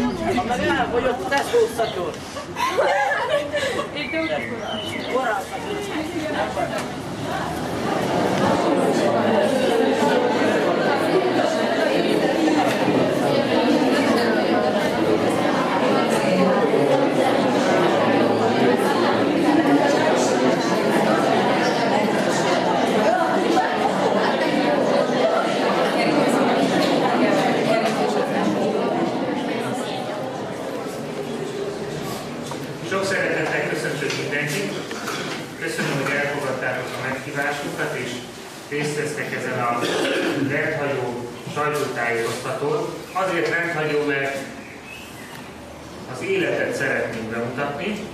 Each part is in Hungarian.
Meg elfogyott, te szószatyor. Itt urat. Sok szeretettel köszöntök mindenkit. Köszönöm, hogy elfogadtátok a meghívásunkat, és részt vesztek ezen a rendhagyó sajtótájékoztatón. Azért rendhagyó, mert az életet szeretnénk bemutatni,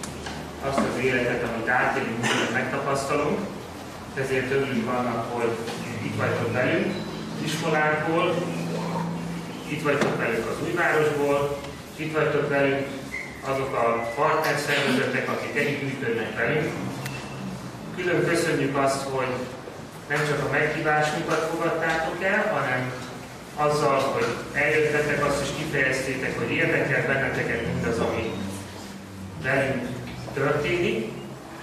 azt az életet, amit átélünk, amit megtapasztalunk. Ezért örülünk annak, hogy itt vagytok velünk iskolákból, itt vagytok velünk az Újvárosból, itt vagytok velünk azok a partnerszervezetek, akik együttműködnek velünk. Külön köszönjük azt, hogy nem csak a meghívásunkat fogadtátok el, hanem azzal, hogy eljöttetek, azt is kifejeztétek, hogy érdekel benneteket mindaz, ami velünk történik.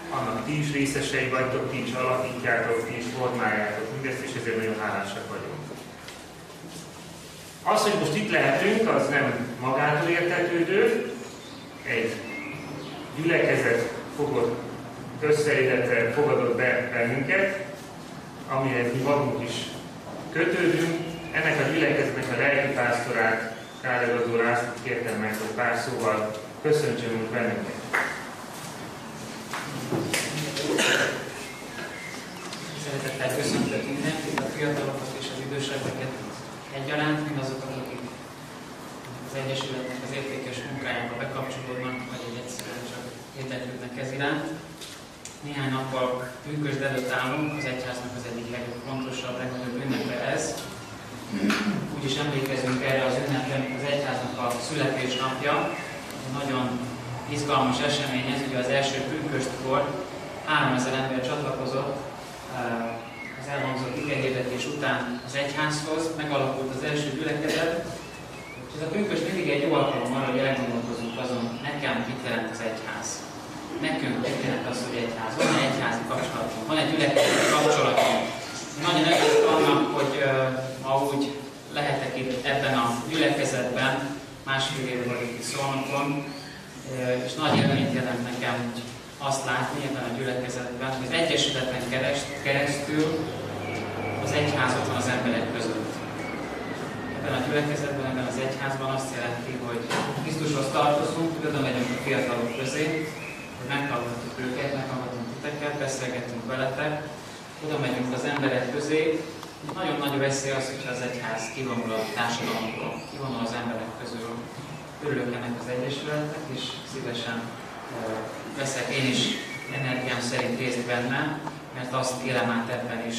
Annak ti is részesei vagytok, ti is alakítjátok, ti is formáljátok mindezt, és ezért nagyon hálásak vagyunk. Az, hogy most itt lehetünk, az nem magától értetődő. Egy gyülekezet fogott össze, illetve fogadott be bennünket, amihez mi magunk is kötődünk. Ennek a gyülekezetnek a lelkipásztorát, Káregadó Lászlót kértem meg, hogy pár szóval köszöntsön bennünket. Szeretettel köszöntök mindenkit, a fiatalokat és az idősebbeket egyaránt, mindazokat, akik az Egyesületnek az értékes munkájába bekapcsolódnak, vagy egy egyszerűen csak érdeklődnek ez iránt. Néhány nappal pünkösd előtt állunk, az egyháznak az egyik legfontosabb, legnagyobb ünnepe ez. Úgy is emlékezünk erre az ünnepre, mint az egyháznak a születésnapja. Nagyon izgalmas esemény ez, ugye az első pünköstkor 3000 ember csatlakozott az elhangzott igehirdetés után az egyházhoz, megalakult az első gyülekezet. És ez a pünkösd mindig egy jó alkalom arra, hogy elgondolkozunk azon, nekem mit jelent az egyház. Nekünk mit jelent az, hogy egyház. Van egy egyházi kapcsolatunk, van egy gyülekezeti kapcsolatunk. Nagyon örülök annak, hogy ma úgy lehetek itt ebben a gyülekezetben, másfél éve vagyok itt Szolnokon, és nagy élményt jelent nekem, hogy azt látni ebben a gyülekezetben, hogy az Egyesületen keresztül az egyház ott van az emberek között. Ebben a gyülekezetben, ebben az egyházban azt jelenti, hogy Krisztushoz tartozunk, oda megyünk a fiatalok közé, hogy meghallgatjuk őket, meghallgatunk titeket, beszélgetünk veletek, oda megyünk az emberek közé. Nagyon nagy veszély az, hogyha az egyház kivonul a társadalomból, kivonul az emberek közül. Örülök ennek az egyesületnek, és szívesen veszek én is energiám szerint részt benne, mert azt élem át ebben is,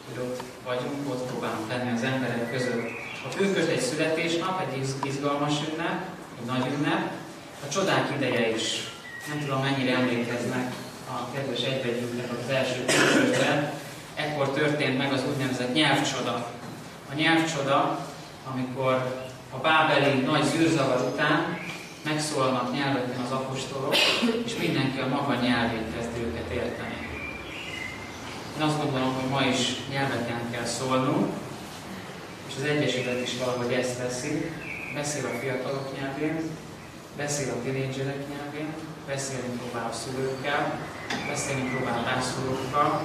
hogy ott vagyunk, ott próbálunk lenni az emberek között. A pünkösd egy születésnap, egy izgalmas ünnep, egy nagy ünnep, a csodák ideje is. Nem tudom, mennyire emlékeznek a kedves egybegyűltek az első pünkösdben. Ekkor történt meg az úgynevezett nyelvcsoda. A nyelvcsoda, amikor a bábeli nagy zűrzavar után megszólalnak nyelveken az apostolok, és mindenki a maga nyelvén kezdi őket érteni. Én azt gondolom, hogy ma is nyelveken kell szólnunk, és az Egyesület is valahogy ezt teszi. Beszél a fiatalok nyelvén, beszél a tinédzserek nyelvén, beszélni próbál a szülőkkel, beszélni próbál a rászorulókkal.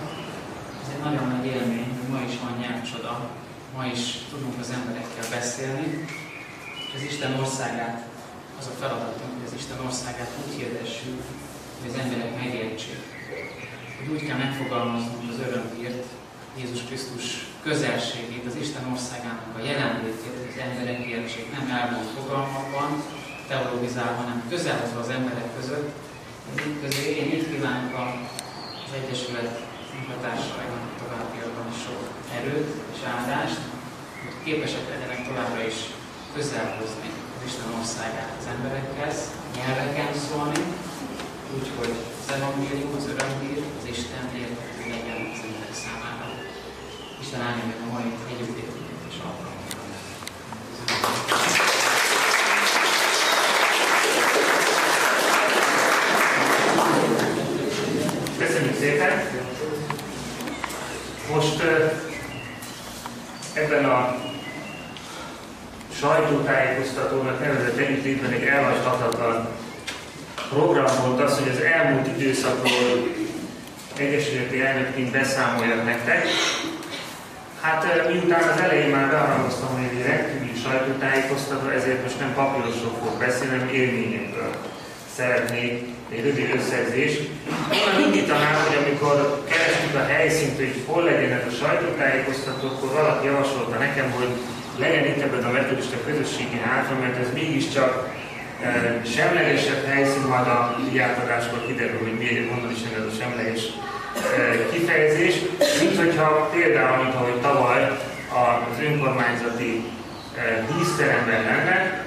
Ez egy nagyon nagy élmény, hogy ma is van nyelvcsoda, ma is tudunk az emberekkel beszélni, és az Isten országát, az a feladatunk, hogy az Isten országát úgy hirdessük, hogy az emberek megértsék. Hogy úgy kell megfogalmaznunk az örömhírt, Jézus Krisztus közelségét, az Isten országának a jelenlétét, hogy az emberek értsék, nem elvont fogalmakban, teologizálva, hanem közelhozva az emberek között. Én így kívánok az Egyesület munkatársainak továbbiakban is sok erőt és áldást, hogy képesek legyenek továbbra is közelhozni az Isten országát az emberekhez, nyelveken szólni, úgyhogy az evangélium, az örömhír, az Isten érthető legyen az emberek számára. Isten áldja meg a mai együttélőket és alkalmat. sajtótájékoztatónak nevezett együttlétben egy elhagyhatatlan program volt az, hogy az elmúlt időszakról egyesületi elnökként beszámoljak nektek. Hát miután az elején már beharangoztam, hogy egy rendkívüli sajtótájékoztató, ezért most nem papírosról fog beszélni, hanem élményekről szeretnék egy rövid összegzést. Onnan indítanám, hogy amikor kerestük a helyszínt, hogy hol legyen ez a sajtótájékoztató, akkor valaki javasolta nekem, hogy legyen itt ebben a metodista közösségi hátra, mert ez mégiscsak semlegesebb helyszín, majd a diátadáskor kiderül, hogy miért honnan is ez a semleges kifejezés, mint hogyha például, mint ahogy tavaly az önkormányzati díszteremben lenne.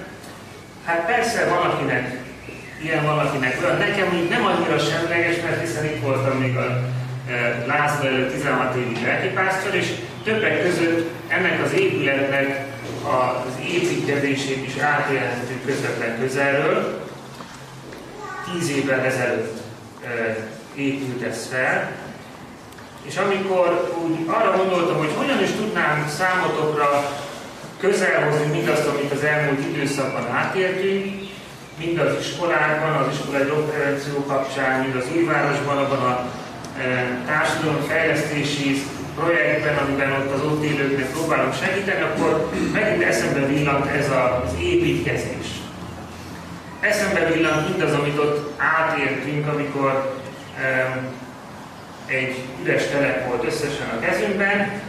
Hát persze valakinek ilyen, valakinek olyan. Nekem úgy nem annyira semleges, mert hiszen itt voltam még a László előtt 16 évig lelkipásztor, és többek között ennek az épületnek az építkezését is átélhetünk közvetlen közelről. 10 évvel ezelőtt épült ez fel, és amikor úgy arra gondoltam, hogy hogyan is tudnám számotokra közelhozni mindazt, amit az elmúlt időszakban átéltünk, mind az iskolákban, az iskolai drogprevenció kapcsán, mind az Újvárosban, abban a társadalomfejlesztési projektben, amiben az ott élőknek próbálunk segíteni, akkor megint eszembe villant ez az építkezés. Eszembe villant mindaz, amit ott átéltünk, amikor egy üres telep volt összesen a kezünkben,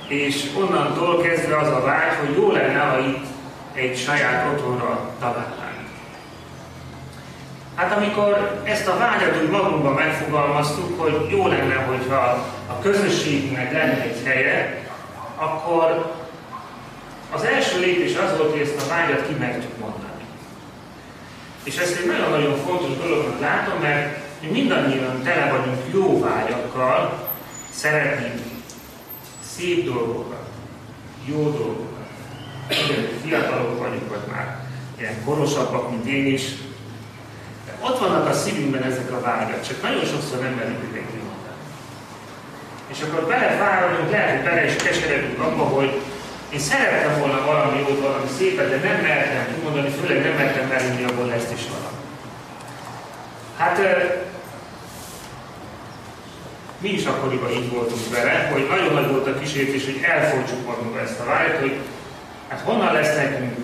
és onnantól kezdve az a vágy, hogy jó lenne, ha itt egy saját otthonra találnánk. Hát amikor ezt a vágyat úgy magunkban megfogalmaztuk, hogy jó lenne, hogyha a közösségnek lenne egy helye, akkor az első lépés az volt, hogy ezt a vágyat kimertük mondani. És ezt egy nagyon-nagyon fontos dolognak látom, mert mi mindannyian tele vagyunk jó vágyakkal, szeretnénk szép dolgokat, jó dolgokat. Fiatalok vagyunk, vagy már ilyen korosabbak, mint én is. De ott vannak a szívünkben ezek a vágyak, csak nagyon sokszor nem merünk őket kimondani. És akkor belefáradunk, lehet, hogy bele is keseredünk abba, hogy én szerettem volna valami jót, valami szépet, de nem mertem kimondani, főleg nem mertem belülni abból ezt is valami. Hát mi is akkoriban így voltunk vele, hogy nagyon nagy volt a kísértés, hogy elfontsuk magunkba ezt a vágyat, hogy hát honnan lesz nekünk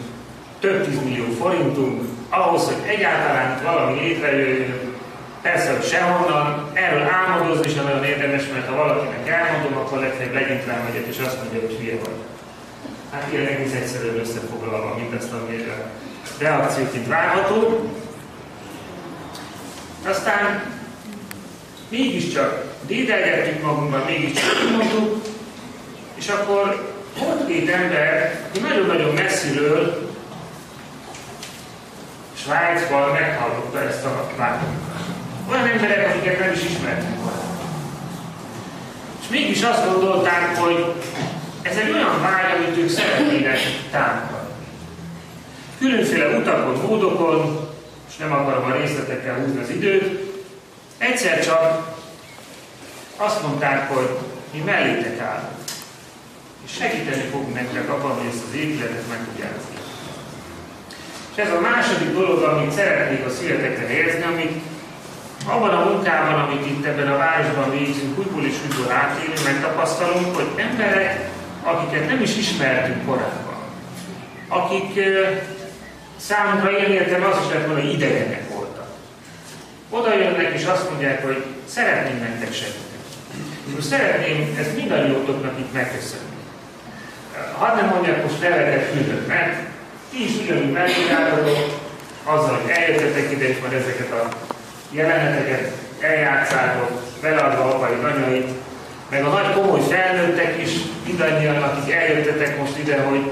több 10 millió forintunk, ahhoz, hogy egyáltalán valami létrejöjjön, persze, hogy sehonnan, erről álmodozni sem nagyon érdemes, mert ha valakinek elmondom, akkor legfeljebb legyint rám egyet, és azt mondja, hogy hülye vagy. Hát ilyen egész egyszerűen összefoglalva mindezt, ami reakcióként várható. Aztán mégiscsak dédelgettük magunkban, mégiscsak kimondtuk, és akkor volt két ember, aki nagyon-nagyon messziről Svájcban meghallotta ezt a vágyat. Olyan emberek, akiket nem is ismertek volna. És mégis azt gondolták, hogy ez egy olyan vágy, amit ők szeretnének támogatni. Különféle utakon, módokon, és nem akarom a részletekkel húzni az időt, egyszer csak azt mondták, hogy mi mellétek állunk, és segíteni fogunk nektek abban, hogy ezt az épületet meg tudjátok. És ez a második dolog, amit szeretnék a szívetekre helyezni, amit abban a munkában, amit itt ebben a városban végzünk, újból és újból átélünk, megtapasztalunk, hogy emberek, akiket nem is ismertünk korábban, akik számunkra ilyen értem az is lehet volna, hogy idegenek voltak. Oda jönnek és azt mondják, hogy szeretném nektek segíteni. Most szeretném ezt mindannyiótoknak itt megköszönni. Hadd nem mondjak most neveket különnek, ti is ugyanúgy megcsináltatok, azzal, hogy eljöttetek ide, és majd ezeket a jeleneteket eljátszátok, beleadva apait, anyait, meg a nagy komoly felnőttek is, mindannyian, akik eljöttetek most ide, hogy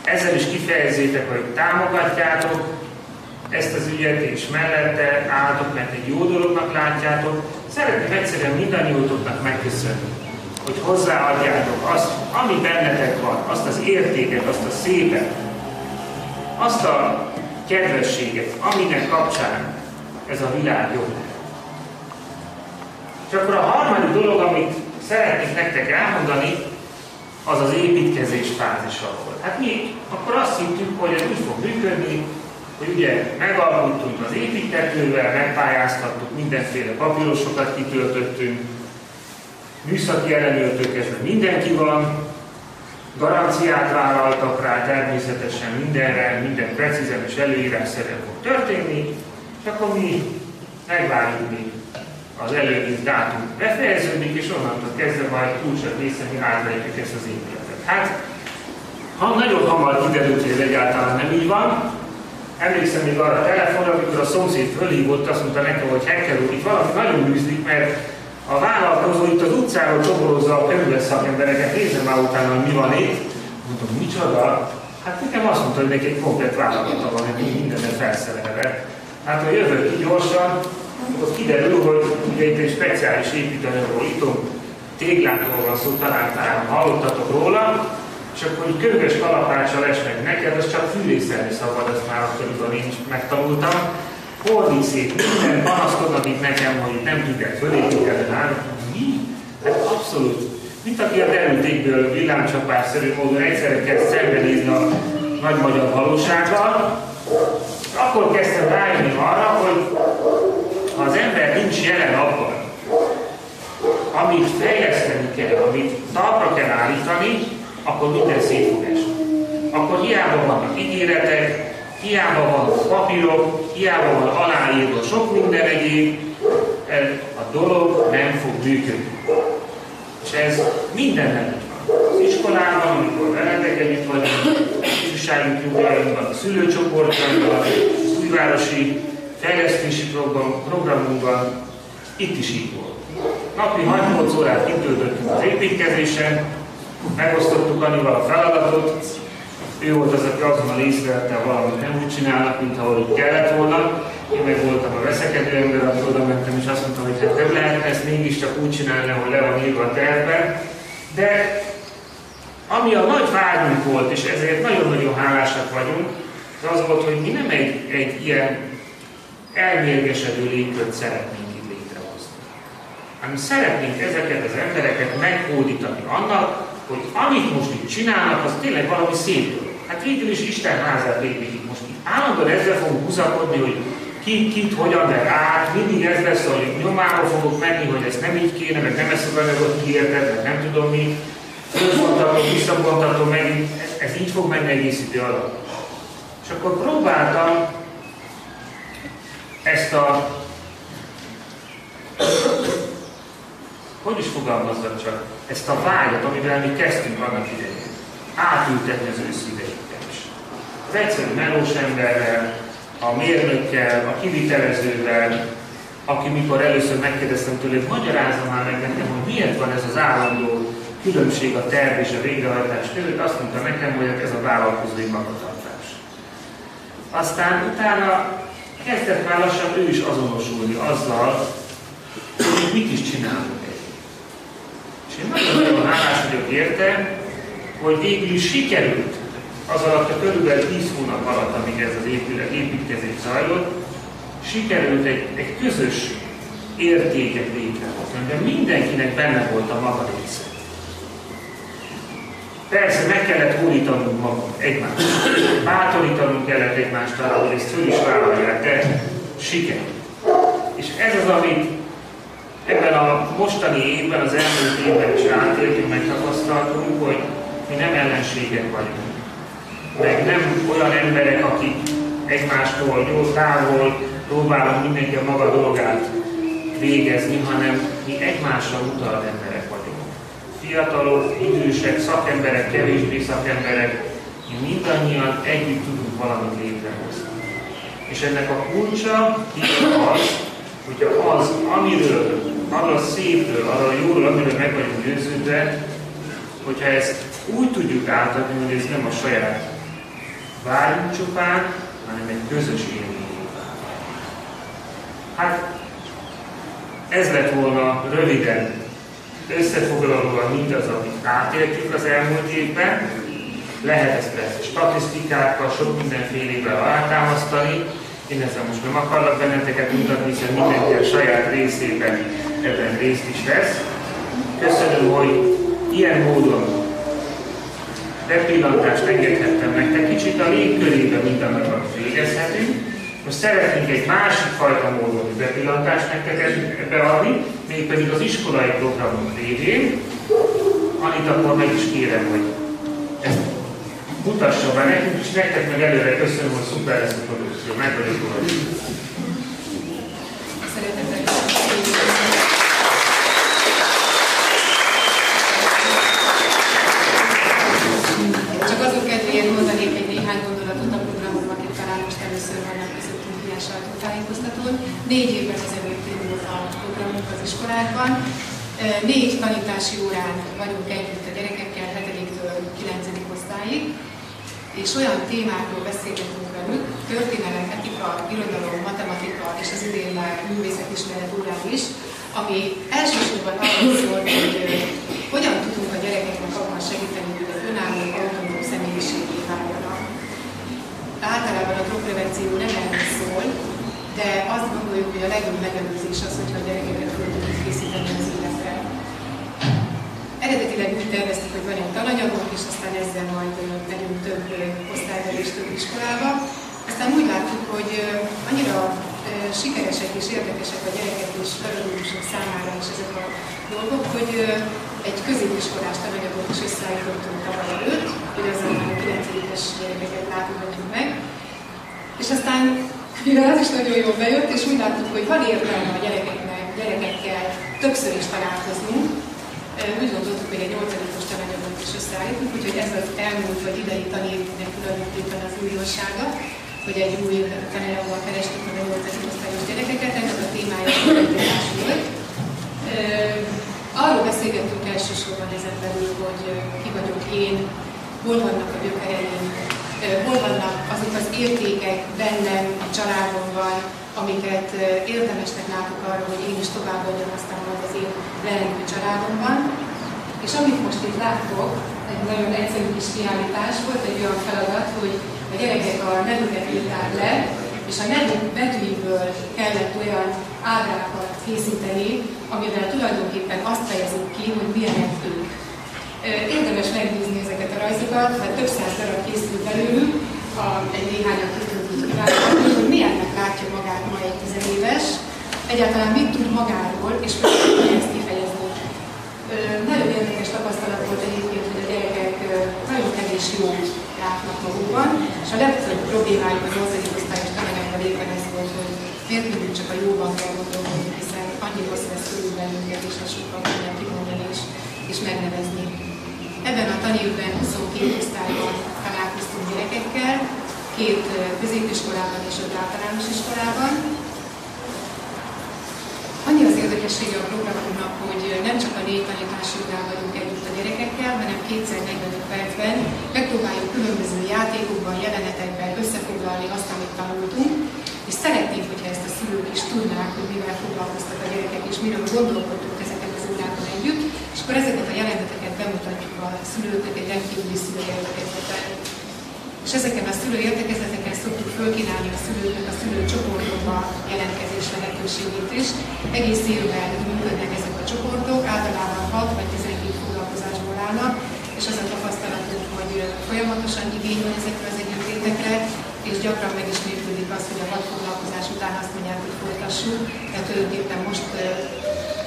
ezzel is kifejezzétek, hogy támogatjátok ezt az ügyet, és mellette álltok, mert egy jó dolognak látjátok. Szeretném egyszerűen mindannyiótoknak megköszönni, hogy hozzáadjátok azt, ami bennetek van, azt az értéket, azt a szépet, azt a kedvességet, aminek kapcsán ez a világ jó. És akkor a harmadik dolog, amit szeretnék nektek elmondani, az az építkezés fázisa volt. Hát mi akkor azt hittük, hogy ez úgy fog működni, hogy ugye megalkottunk az építtetővel, megpályáztattuk, mindenféle papírosokat kitöltöttünk, műszaki ellenőrtől kezdve mindenki van, garanciát vállaltak rá természetesen mindenre, minden precízen és előírásszerűen fog történni, és akkor mi megvárjuk, míg az előírt dátum befejeződik, és onnantól kezdve majd túlsett részen mi átrejtjük ezt az épületet. Hát, nagyon hamar kiderült, hogy ez egyáltalán nem így van. Emlékszem még arra a telefonra, amikor a szomszéd fölhívott, azt mondta nekem, hogy hacker úr, itt valami nagyon műzlik, mert a vállalkozó itt az utcáról csoporozza a körülbelül szakembereket, nézem már utána, hogy mi van itt. Mondtam, micsoda? Hát nekem azt mondta, hogy neki egy komplett vállalata van, hogy mindenre felszerelve. Hát, ha jövök ki gyorsan, akkor kiderül, hogy ugye itt egy speciális építőanyagról itom, téglákról van szó, talán hallottatok róla, és akkor így könyves kalapáccsal esnek neked, az csak fűrészelni szabad, ezt már akkoriban én is megtanultam. Fordíszét, minden panaszkodnak itt nekem, hogy nem tudják fölépíteni náluk. Mi? Hát abszolút. Mint aki a derültékből villámcsapásszerű módon egyszerre kezd szembenézni a nagy magyar valósággal, akkor kezdtem rájönni arra, hogy ha az ember nincs jelen abban, amit fejleszteni kell, amit talpra kell állítani, akkor minden szét fog esni. Akkor hiába vannak ígéretek, hiába vannak papírok, hiába van aláírva sok minden egyéb, a dolog nem fog működni. És ez mindenben így van. Az iskolában, amikor veletek együtt vagyunk, az ifjúsági klubjainkban, a szülőcsoportban, az újvárosi fejlesztési programunkban, itt is így volt. Napi 6-8 órát kitöltöttünk az építkezésen, megosztottuk Annival a feladatot, ő volt az, aki azonnal észrevette, valamit nem úgy csinálnak, mint ahogy kellett volna. Én meg voltam a veszekedő ember, akkor oda mentem, és azt mondtam, hogy hát nem lehetne ezt mégiscsak úgy csinálni, ahogy le van írva a tervben. De ami a nagy vágyunk volt, és ezért nagyon-nagyon hálásak vagyunk, az az volt, hogy mi nem egy ilyen elmérgesedő légkört szeretnénk itt létrehozni, hanem szeretnénk ezeket az embereket meghódítani annak, hogy amit most itt csinálnak, az tényleg valami szép dolog. Hát végül is Isten házát építik most itt. Állandóan ezzel fogunk húzakodni, hogy kit hogyan ver át, mindig ez lesz, hogy nyomába fogok menni, hogy ez nem így kéne, meg nem ezt az anyagot kiérted, meg nem tudom mi. Fölbontatom, visszabontatom, meg ez így fog menni egész idő alatt. És akkor próbáltam ezt a, hogy is fogalmazzak csak, ezt a vágyat, amivel mi kezdtünk annak idején, átültetni az ő szíveinkben is. Az egyszerű melós emberrel, a mérnökkel, a kivitelezővel, aki mikor először megkérdeztem tőle, hogy magyarázza már meg nekem, hogy miért van ez az állandó különbség a terv és a végrehajtás között, azt mondta nekem, hogy ez a vállalkozói magatartás. Aztán utána kezdett már lassan ő is azonosulni azzal, hogy mit is csinálunk együtt. És én nagyon hálás vagyok érte, hogy végül is sikerült az alatt a körülbelül 10 hónap alatt, amíg ez az építkezés zajlott, sikerült egy közös értéket létrehozni, de mindenkinek benne volt a maga része. Persze meg kellett hódítanunk magunk egymást, bátorítanunk kellett egymást arra, hogy ezt föl is vállalják, de sikerült. És ez az, amit ebben a mostani évben, az elmúlt évben is átéltünk, megtapasztaltunk, hogy mi nem ellenségek vagyunk. Meg nem olyan emberek, akik egymástól jól távol próbálunk mindenki a maga dolgát végezni, hanem mi egymásra utalt emberek vagyunk. Fiatalok, idősek, szakemberek, kevésbé szakemberek, mi mindannyian együtt tudunk valamit létrehozni. És ennek a kulcsa az, hogyha az, amiről, arra a szépről, arra a jóról, amiről meg vagyunk győződve, hogyha ezt úgy tudjuk átadni, hogy ez nem a saját vágyunk csupán, hanem egy közös élmény. Hát ez lett volna röviden összefoglalóan mindaz, amit átéltük az elmúlt évben. Lehet ezt persze statisztikákkal, sok mindenfélével alátámasztani. Én ezzel most nem akarlak benneteket mutatni, hiszen mindenki a saját részében ebben részt is vesz. Köszönöm, hogy ilyen módon bepillantást engedhettem nektek, kicsit a légkörébe mindannak, amit végezhetünk. Most szeretnénk egy másik fajta módon bepillantást nektek ebbe adni, mégpedig az iskolai programunk révén. Anit, akkor meg is kérem, hogy ezt mutassa be nekünk, és nektek meg előre köszönöm, hogy szuper lesz a produkció. Meg vagyok róla. Csak azok kedvéért mondanék egy néhány gondolatot a programokban, akik talán most először vannak közöttünk ilyen sajtótájékoztatón. 4 évvel ezelőtt indult a programunk az iskolákban. 4 tanítási órán vagyunk együtt a gyerekekkel, 7-től 9. osztályig, és olyan témákról beszélgetünk velük, történelem, etika, irodalom, matematika és az idén már művészetismeret órán is, ami elsősorban arról szól, hogy hogyan tudunk a gyerekeknek abban segíteni, hogy az önálló autonóm személyiségé váljanak. Általában a drogprevenció nem erről szól, de azt gondoljuk, hogy a legjobb megelőzés az, hogyha a gyerekeket föl tudjuk készíteni az életre. Eredetileg úgy terveztük, hogy van egy tananyagunk, és aztán ezzel majd megyünk több osztályba és több iskolába. Aztán úgy láttuk, hogy annyira sikeresek és érdekesek a gyerekek és pedagógusok számára is ezek a dolgok, hogy egy középiskolás tananyagot is összeállítottunk tavaly előtt, hogy azzal a 9-es gyerekeket látogatjuk meg. És aztán, mivel az is nagyon jól bejött, és úgy láttuk, hogy van értelme a gyerekekkel többször is találkoznunk, úgy gondoltuk, hogy egy 8-os tananyagot is összeállítunk, úgyhogy ez az elmúlt vagy idei tanévnek tulajdonképpen az újdonsága, hogy egy új tananyaggal kerestük meg a 8. osztályos gyerekeket, ennek a témája a tanítás volt. Arról beszélgettünk elsősorban ezen belül, hogy ki vagyok én, hol vannak a gyökereim, hol vannak azok az értékek bennem, a családomban, amiket érdemesnek látok arra, hogy én is továbbadjam aztán majd az én leendő családomban. És amit most itt láttok, egy nagyon egyszerű kis kiállítás volt, egy olyan feladat, hogy a gyerekek a nevüket írták le, és a nevük betűiből kellett olyan ábrákat készíteni, amivel tulajdonképpen azt fejezik ki, hogy milyenek ők. Érdemes megnézni ezeket a rajzokat, mert több száz darab készült belőlük, egy néhányat tudunk így kiválasztani, hogy milyennek látja magát ma egy 10 éves, egyáltalán mit tud magáról, és hogy tudja ezt kifejezni. Nagyon érdekes tapasztalat volt egyébként, hogy a gyerekek nagyon kevés jót látnak magukban, és a legtöbb problémájuk az 8. osztályos tananyagban éppen ez volt, hogy miért mindig csak a jóban kell gondolkodni, hiszen annyi rossz vesz körül bennünket, és azt sokkal tudják kimondani és megnevezni. Ebben a tanévben 22 osztályban találkoztunk gyerekekkel, 2 középiskolában és 5 általános iskolában. Annyi az érdekessége a programunknak, hogy nem csak a 4 tanítási órán vagyunk együtt a gyerekekkel, hanem 2x45 percben megpróbáljuk különböző játékokban, jelenetekben összefoglalni azt, amit tanultunk, és szeretnénk, hogyha ezt a szülők is tudnák, hogy mivel foglalkoztak a gyerekek, és miről gondolkodtunk ezeken az órákon együtt, és akkor ezeket a jeleneteket bemutatjuk a szülőknek egy rendkívüli szülőértekezleten. És ezeken a szülőértekezleteken szoktuk fölkínálni a szülőknek a szülőcsoportokba jelentkezés lehetőségét is. Egész évben működnek ezek a csoportok, általában 6 vagy 12 foglalkozásból állnak, és az a tapasztalatunk, hogy folyamatosan igény van ezekre az együttlétekre, és gyakran megismétlődik az, hogy a 6 foglalkozás után azt mondják, hogy folytassuk, tehát tulajdonképpen most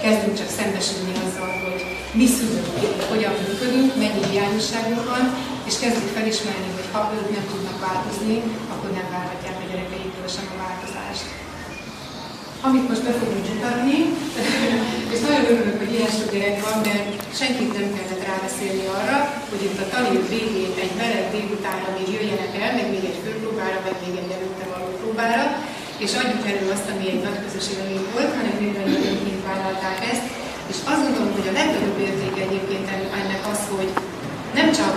kezdünk csak szembesülni azzal, hogy mi szülők, hogyan működünk, mennyi hiányosságunk van, és kezdjük felismerni, hogy ha ők nem tudnak változni, akkor nem várhatják a gyerekeiktől sem a változást. Amit most be fogunk mutatni, és nagyon örülök, hogy ilyen sok gyerek van, mert senkit nem kellett rábeszélni arra, hogy itt a tanév végén egy meleg délutánra még jöjjenek el, meg még egy főpróbára, meg még egy előtte való próbára, és adjuk elő azt, ami egy nagy közös élmény volt, hanem mindannyian önként vállalták ezt. És azt gondolom, hogy a legnagyobb értéke egyébként ennek az, hogy nem csak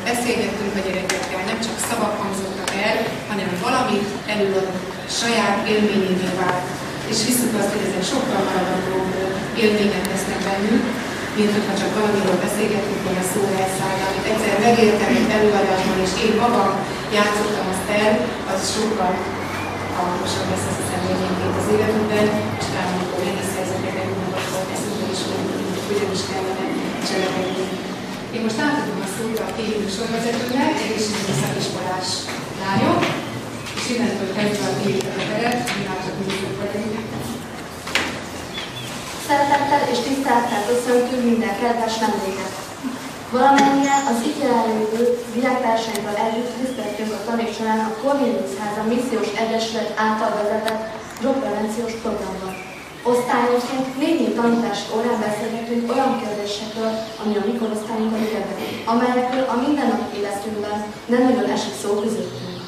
beszélgettünk a gyerekekkel, nem csak szavak hangzottak el, hanem valamit előadunk, saját élményévé vált. És hiszük azt, hogy ezek sokkal maradandóbb élmények lesznek bennünk, mint hogyha csak valamiről beszélgetünk, hogy a szó elszállna, amit egyszer megéltem egy előadásban, és én magam játszottam azt el, az sokkal hangosabban lesz, azt hiszem, élményként az életünkben, és talán amikor nehéz helyzeteket megmutatva eszünkben is, hogy hogyan is kellene cselekedni. Én most átadom a szót a TV műsorvezetőnek, egészségügyi szakiskolás lányok, és innentől kezdve a TV-t a teret, mivel csak műsor vagyunk. Szeretettel és tisztelettel köszöntünk minden kedves vendéget. Valamennyien az itt jelenlévő diáktársainkkal együtt részt vettünk a tanévsorán a Cornélius Háza Missziós Egyesület által vezetett drogprevenciós programban. Osztályonként 4 tanítási órán beszélgetünk olyan kérdésekről, ami a mi korosztályunkat érdekli, amelyekről a mindennapi életünkben nem nagyon esik szó közöttünk.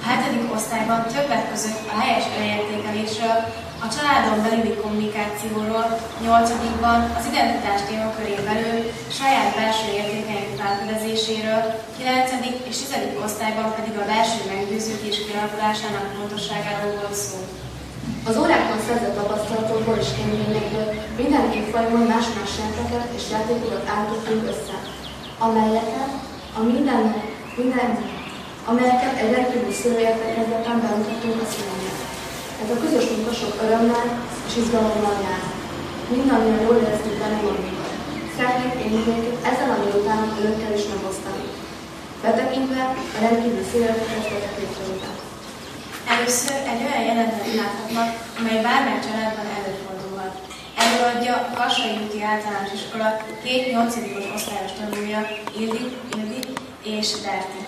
A 7. osztályban többek között a helyes önértékelésről, a családon belüli kommunikációról, 8-ban az identitás témakörén belül saját belső értékeink felfedezéséről, 9. és 10. osztályban pedig a belső meggyőződés kialakulásának fontosságáról volt szó. Az órákon szerzett tapasztalatokból és élményekből minden évfolyamon más-más rendszereket és játékokat állítottunk össze, amelyeket egy rendkívül szülő értekezleten bemutattunk a szülőnek. Ez a közös munka sok örömmel és izgalommal jár. Mindannyian jól érezzük benne magunkat. Szeretnénk élményeket ezen a délután önökkel is megosztani. Betekintve a rendkívül szélértekezletek létrejövőben. Először egy olyan jelentet láthatnak, amely bármely családban előfordulhat. Előadja a Kassai úti általános iskola 2 8-os osztályos tanulója, Ildi és Berti.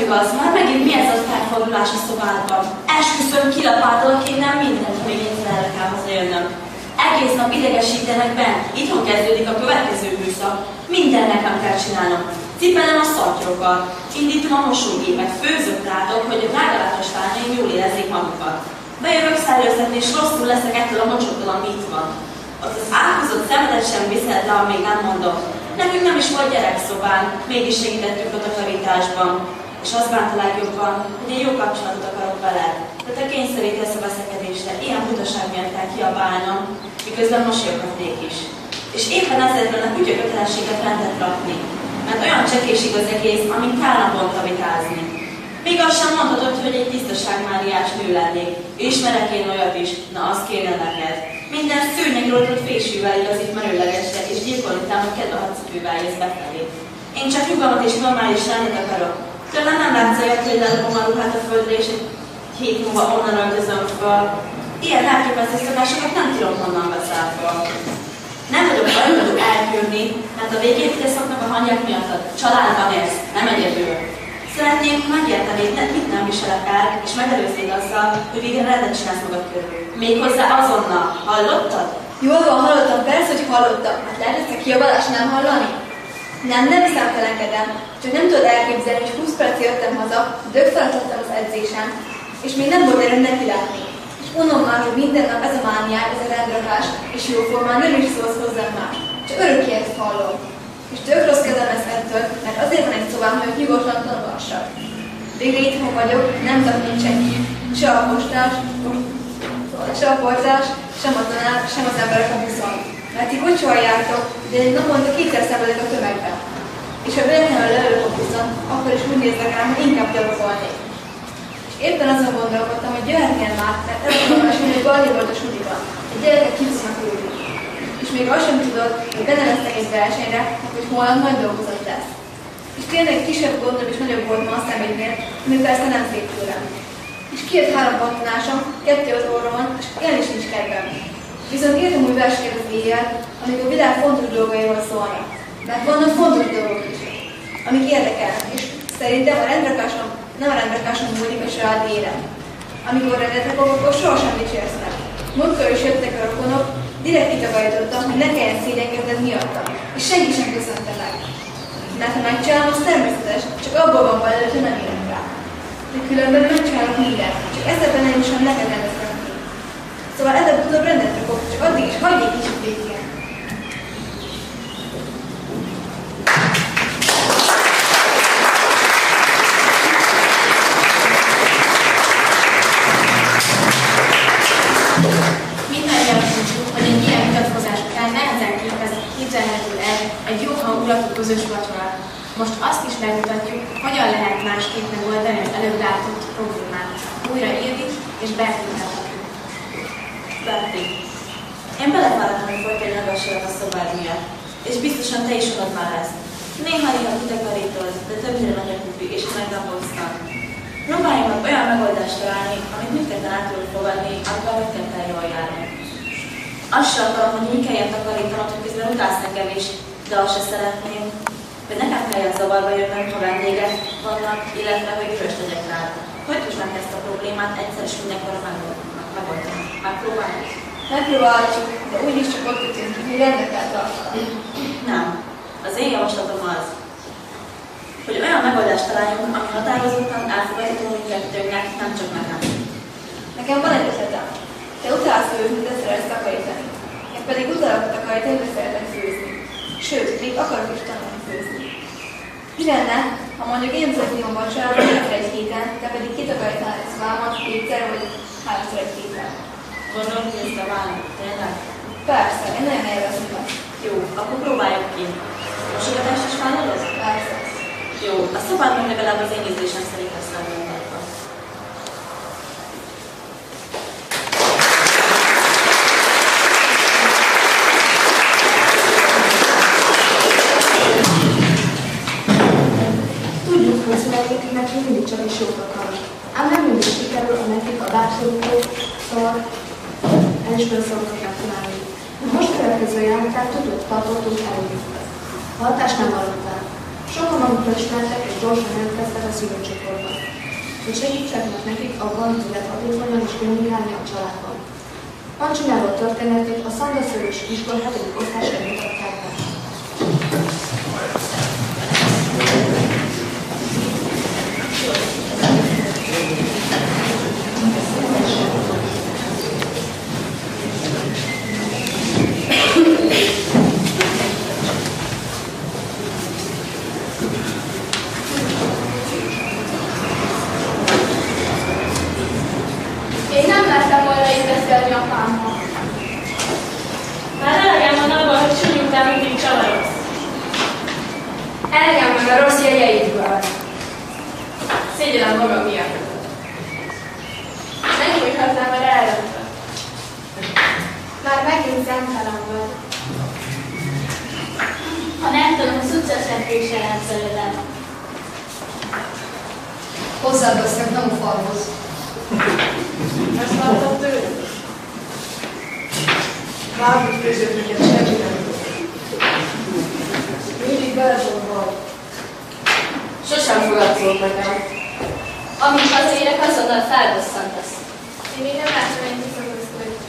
Igaz, már megint mi ez a felfordulás a szobádban? Esküszöm, kilapátolok, én nem mindent, még egyszer el kell hazajönnöm. Egész nap idegesítenek bent, itthon kezdődik a következő műszak. Minden nekem kell csinálnom. Cipelem a szatyrokat, indítom a mosógépet, főzök rátok, hogy a drágalátos lányaim jól érezzék magukat. Bejövök szellőztetni, és rosszul leszek ettől a mocsoktól, ami itt van. Ott az átkozott szemetet sem viszed le, amíg nem mondok. Nekünk nem is volt gyerekszobán, mégis segítettük a takarításban. És az bánt a legjobban, hogy én jó kapcsolatot akarok veled, de te kényszerítesz a veszekedésre, ilyen butaság miatt kell kiabálnom, miközben mosolyoghatnék is. És éppen ezért a kutya kötelességet rendet rakni, mert olyan csekésig az egész, amint kár naponta vitázni. Még azt sem mondhatod, hogy egy tisztaságmáriás nő lennék. Ismerek én olyat is, na az kéne neked. Minden szőnyegrótot fésűvel igazít merőlegesre, és gyilkolni támad kedve hadcipővel jössz befelé. Én csak nyugalmat és normális rendet akarok. Tőlem nem látsz olyat, hogy ledobom a ruhát a földre, és egy hét múlva onnan öltözöm föl. Ilyen elképesztő szokásokat nem tudom, honnan veszel föl. Nem vagyok elkülni, mert a végét szoknak a hangyák miatt. Családban élsz, nem egyedül. Szeretném megérteni, mit nem viselek el, és megelőznéd azzal, hogy végre rendet csinálsz magad körül. Méghozzá azonnal. Hallottad? Jól van, hallottam, persze, hogy hallottam. Hát lehet ezt a kiabálást nem hallani? Nem számtelenkedem. Csak nem tudod elképzelni, hogy 20 perc jöttem haza, dögfeladattam az edzésen, és még nem volt erőm neki látni. És unom már, hogy minden nap ez a mániák, ez a rendrakás, és jóformán nem is szólsz hozzám más. Csak örökké ezt hallom. És tök rossz kezem lesz ettől, mert azért van egy szobám, hogy nyugodtan tanulhassak. Végre itthon vagyok, nem tudok nincs senki, se a postás, se a portás, sem a tanár, sem az emberek a buszon. Mert ti kocsival jártok, de egy naponta 2-szer szenvedek a tömegben. És ha véletlenül leülök a buszon, akkor is úgy néznek rám, hogy inkább gyalogolnék. És éppen azon gondolkodtam, hogy jöhetnél már, mert elmondom, hogy Galli volt a suliban. Egy gyerekek kibuszanak ülni. És még azt sem tudod, hogy beneveztek egy versenyre, hogy holnap nagy dolgozat lesz. És tényleg kisebb gondom is nagyobb volt ma a személynél, ami persze nem szép tőlem. És kijött 3 pattanásom, 2 az orromon, és ilyen is nincs kedvem. Viszont írtam új versenyeket az éjjel, amik a világ fontos dolgairól szólnak. Mert vannak fontos dolgok is, amik érdekelnek, és szerintem a rendrakásom nem a rendrakásom múlik, és rád érem. Amikor rendet rakok, akkor sohasem dicsérsz meg. Múltkor is jöttek a rokonok, direkt kitakarítottam, hogy ne kelljen szégyenkezned miattam, és senki sem köszönte meg. Mert ha megcsinálom, az természetes, csak abból van baj, hogy nem érek rá. De különben megcsinálok mindent, csak ezzel nem is van neked rendeztem ki. Szóval előbb-utóbb rendet rakok, csak addig is hagyj egy kicsit végén. Mindannyian tudjuk, hogy egy ilyen vitatkozás után nehezen képzelhető el egy jó hangú magulatot közös vacsorát. Most azt is megmutatjuk, hogyan lehet másképp megoldani az előbb látott problémát. Újra Ildi és Berti mutatjuk. Berti, én belefáradtam, hogy folytani a gazsolat a szobád miatt, és biztosan te is unod már ezt. Néha kitakarítod, de többnyire nagy a kupi, és megnapoztam. Próbáljunk meg olyan megoldást találni, amit mindketten át tudunk fogadni, amivel mindketten jól járunk. Azt sem akarom, hogy úgy kelljen takarítanod, hogy közben utálsz engem is, de azt se szeretném, hogy nekem kelljen zavarba jönnöm, ha vendégek vannak, illetve hogy dühös legyek rád. Hogy tudnánk ezt a problémát egyszer és mindenkorra megoldani? Megpróbáljuk? Megpróbáljuk, de úgyis csak ott ütünk, hogy rendet kell tartani. Nem. Az én javaslatom az, hogy olyan megoldást találjunk, ami határozottan elfogadható mindkettőnknek, nem csak nekem. Nekem van egy ötletem. Te utálsz főzni, de szeretsz takarítani. Én pedig utálok takarítani, de szeretek főzni. Sőt, még akarok is tanulni főzni. Mi lenne, ha mondjuk én vezetném a vacsorát egyszer egy héten, te pedig kitakarítanál ezt vámat kétszer vagy háromszor egy héten? Gondolom, hogy ezt a vállalat, tényleg? Persze, én nagyon élvezem ezt. Jó, akkor próbáljuk ki. Mosogatást is vállalod? Persze. Jó, a szobádban legalább az én ízlésem szerint lesz legnagyobb. Tudjuk, hogy születéknek mindig csak is jót akarunk. Ám nem mindig sikerül a nekik a bátorító elismerőszoroknak találni. A most következő jelentát tudott tartottunk elindítani. A hatást nem hallották. Sokan magukra ismertek és gyorsan jelentkeztek a szülőcsoportban. Hogy segítsenek nekik abban, hogy lehet hatékonyan és kommunikálni a családban. Pancsináról történetét a Szandaszörös iskola 7. osztályban mutatták be. Én nem lettem volna így beszélni apámmal. Már elegem van abban, hogy Sunyi után mindig csavarogsz. Elegem van a rossz jegyeidből. Szégyellem magam miatt. Nem úgy hozzám, mert eldöntött. Már megint szemtelen vagy. Ha nem tudom, az utcasebb viselem belőlem. Hozzád veszek, nem a falhoz. Ezt láttad tőle? Bármit között neked semmi nem tudod. Mindig belezsonval. Sosem fogadszol nekem. Amint hazaérek, azonnal felbosszantasz. Én még nem látom egy kiszakasztani.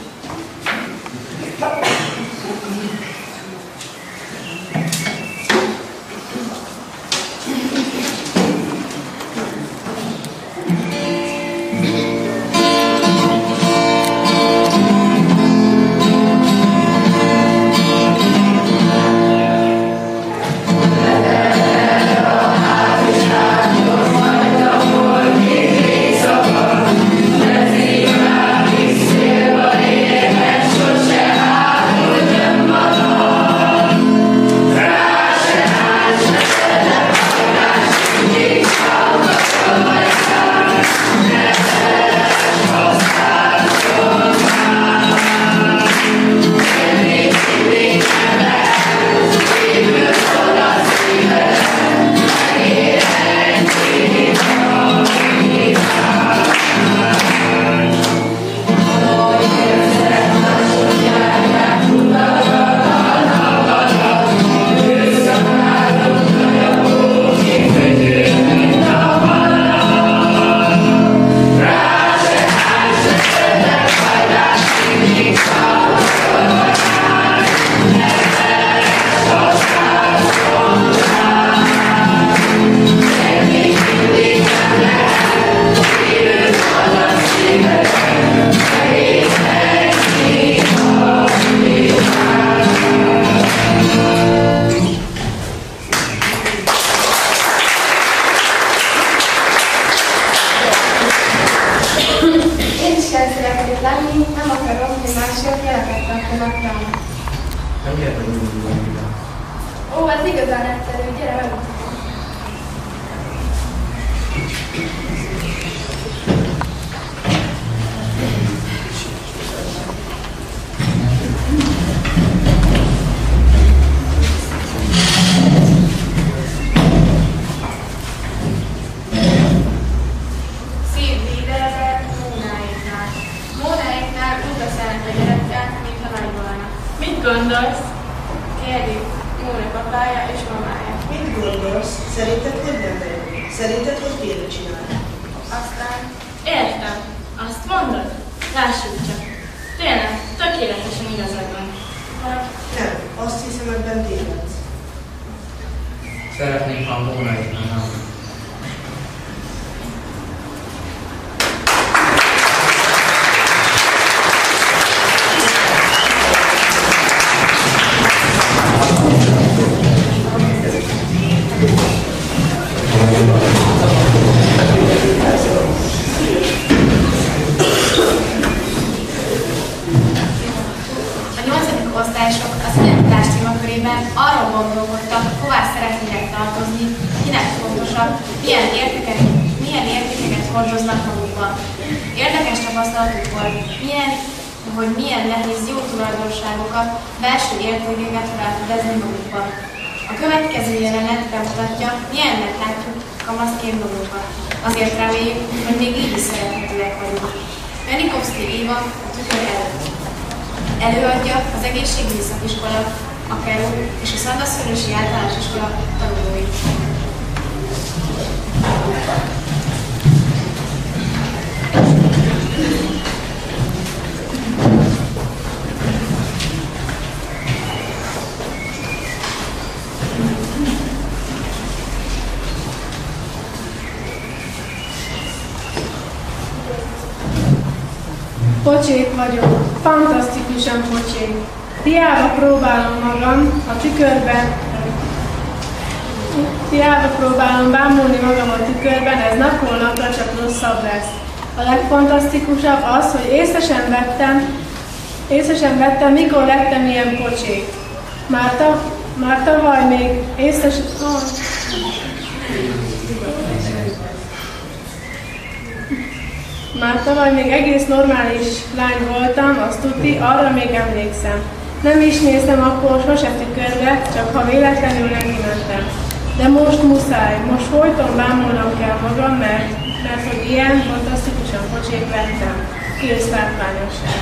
Ó, ez igazán egyszerű, gyere meg! Gondolsz? Kérdi Móna papája és mamája. Mit gondolsz? Szerinted hogy nem vagyok? Szerinted hogy kéne csinálni? Aztán értem. Azt mondod? Lássuk csak. Tényleg, tökéletesen igazad van. Nem, azt hiszem, ebben tévedsz. Szeretnénk, ha Móna itt lenne. Arra gondolkodtak, hová szeretnének tartozni, kinek fontosabb, milyen értékeket hordoznak magukban. Érdekes tapasztalatuk volt, hogy milyen nehéz jó tulajdonságokat, belső értékeket felfedezni magukban. A következő jelenet bemutatja, milyennek látjuk kamaszként magunkat. Azért reméljük, hogy még így is szerethetőek vagyunk. Janikovszki Éva a tükör előtt. Előadja az egészségügyi szakiskola, a KERU és a Szandaszörösi Általános Iskola tanulói. Pocsék vagyok, fantasztikusan pocsék. Hiába próbálom bámulni magam a tükörben, ez napról napra csak rosszabb lesz. A legfantasztikusabb az, hogy észre vettem, mikor lettem ilyen pocsék. Már tavaly még egész normális lány voltam, azt tudti, arra még emlékszem. Nem is néztem akkor sose tükörbe, csak ha véletlenül neki mentem. De most muszáj, most folyton bámulnom kell magam, mert hogy ilyen fantasztikusan pocsék lettem. Kész látványosság.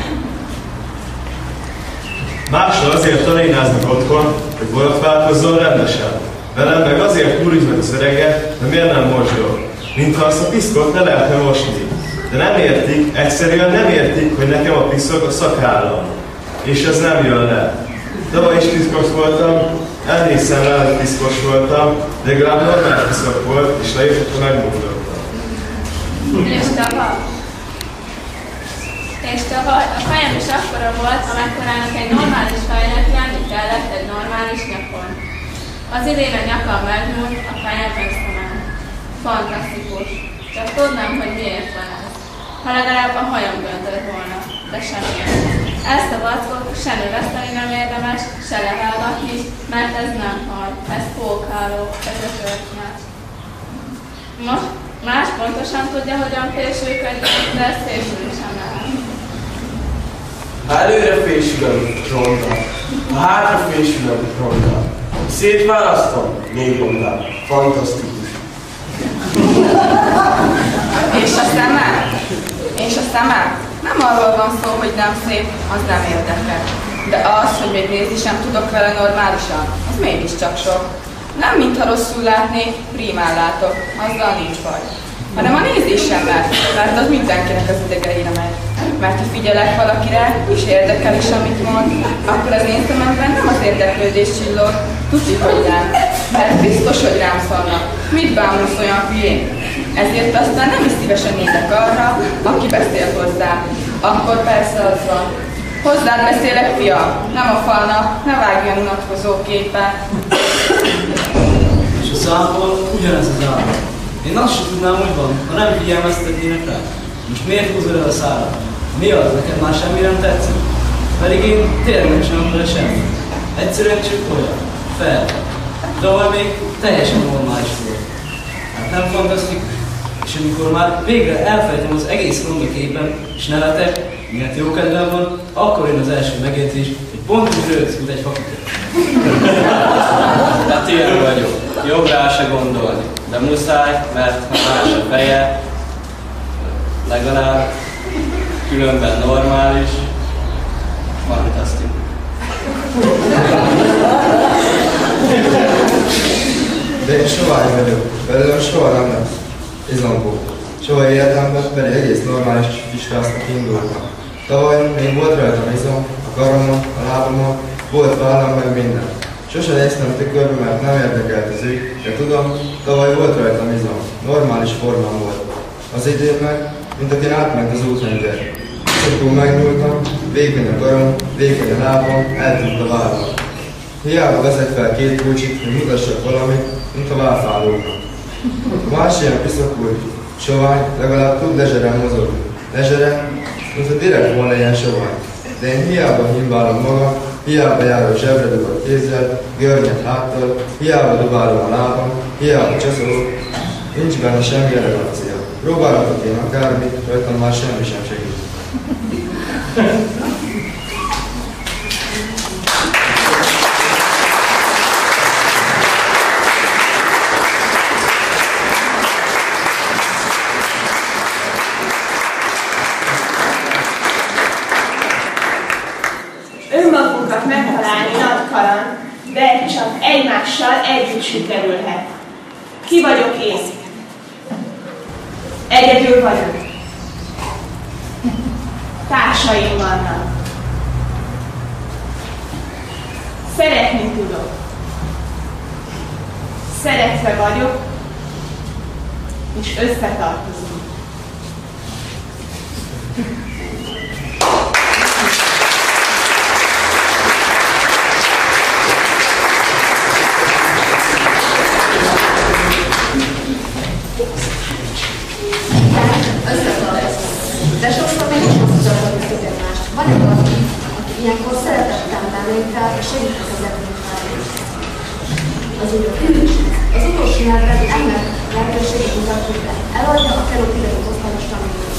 Mással azért tanénáznak otthon, hogy borotválkozzon rendesen. Velem meg azért húrizd meg az öreget, de miért nem mocsol? Mintha azt a piszkot ne lehetne mosni. De nem értik, egyszerűen nem értik, hogy nekem a piszok a szakállam. És ez nem jön le. Tavaly is piszkos voltam, elnézem rá, hogy piszkos voltam, de legalább normál piszok volt, és lejött, hogy megmondottam. És tavaly a fejem is akkora volt, amekkorának egy normális fejnek lenni kellett egy normális nyakon. Az idén a nyakam megmúlt, a fejem összement. Fantasztikus. Csak tudnám, hogy miért van ez. Ha legalább a hajam döntött volna, de semmilyen. Ezt a vackot se növeszteni nem érdemes, se levágatni, mert ez nem haj, ez pókháló, ez a törtnyát. Most más pontosan tudja, hogyan fésülködjön, de ez fésülni sem áll. Ha előre fésül a ronda, ha hátra fésül a ronda, szétválasztom, még ronda, fantasztikus. És a szemem? És a szemem? Nem arról van szó, hogy nem szép, az nem érdekel. De az, hogy még nézni sem tudok vele normálisan, az mégiscsak sok. Nem mintha rosszul látnék, prímán látok, azzal nincs baj. Hanem a nézésemmel, mert az mindenkinek az idegeire megy. Mert ha figyelek valakire, és érdekel is, amit mond, akkor az én szememben nem az érdeklődés csillog, tudjuk, hogy nem. Mert biztos, hogy rám szólnak. Mit bámulsz olyan hülyén? Ezért aztán nem is szívesen nézek arra, aki beszél hozzá. Akkor persze az van. Hozzád beszélek, fiam, nem a falnak, ne vágjon unatkozó képen. És a számból ugyanez az állat. Én azt sem tudnám, hogy van, ha nem figyelmeztetnének rá. Most miért húzod el a szárat? Mi az? Neked már semmi nem tetszik? Pedig én tényleg sem akarok semmit. Egyszerűen csak olyan. Fel. Tavaly még teljesen normális volt. Hát nem fantasztikus? És amikor már végre elfelejtem az egész rondaképen, és nevetek, miért jó kedvem van, akkor jön az első megjegyzés, hogy pont úgy rögsz, mint egy fakütő. Hát ilyen vagyok. Jobb rá se gondolni. De muszáj, mert ha más a feje, legalább különben normális, fantasztikus. De én sovány vagyok, belőlem soha nem lesz izomból. Soha életemben pedig egész normális vizsgásznak indultam. Tavaly még volt rajtam izom, a karomon, a lábamon, volt vállam meg minden. Sose néztem tükörbe, mert nem érdekelt az ügy, de tudom, tavaly volt rajtam izom, normális formám volt. Az idén meg, mint akin átment az útrendszer. Szoktul megnyúltam, vékony a karom, vékony a lábam, eltűnt a vállam. Hiába veszek fel két kulcsit, hogy mutassak valamit, mint a válfálóknak. A más ilyen piszakul, sovány, legalább tud lezseren mozogni. Lezseren, mint a direkt volna ilyen sovány. De én hiába himbálom magam, hiába járok zsebre dugott kézzel, görnyed háttal, hiába dubálom a lábam, hiába csaszolok, nincs benne semmi elegancia. Próbálhatok én akármit, rajtam már semmi sem segít. Önmagunkat megtalálni nagy kaland, de csak egymással együtt sikerülhet. Ki vagyok én? Egyedül vagyok. Társaim vannak. Szeretni tudok. Szeretve vagyok, és összetartozunk. De sokszor még is megmutathatjuk egymást. Van-e valaki, aki ilyenkor szeretettel vennénk fel, és segít az eredményben? Az utolsó nyelvben ennek lehetőséget mutatjuk be. Eladja a került idejét osztályos tanulót.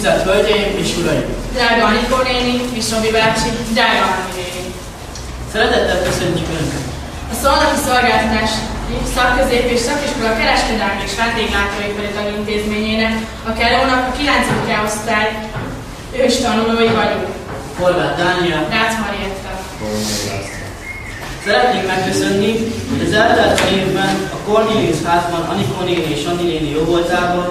Tisztelt Hölgyeim és Uraim! Drága Anikó néni és Robi bácsi, drága Anni néni! Szeretettel köszöntjük Önöket! A Szolnoki Szolgáltatási Szakközép és Szakiskola Kereskedelmi és Vendéglátóipari Tagintézményének, a Kelónak a 9. osztály ős tanulói vagyunk. Horváth Dániel, Rácz Marietta. Szeretnénk megköszönni, hogy az eltelt évben a Cornélius házban Anikó néni és Anni néni jóvoltában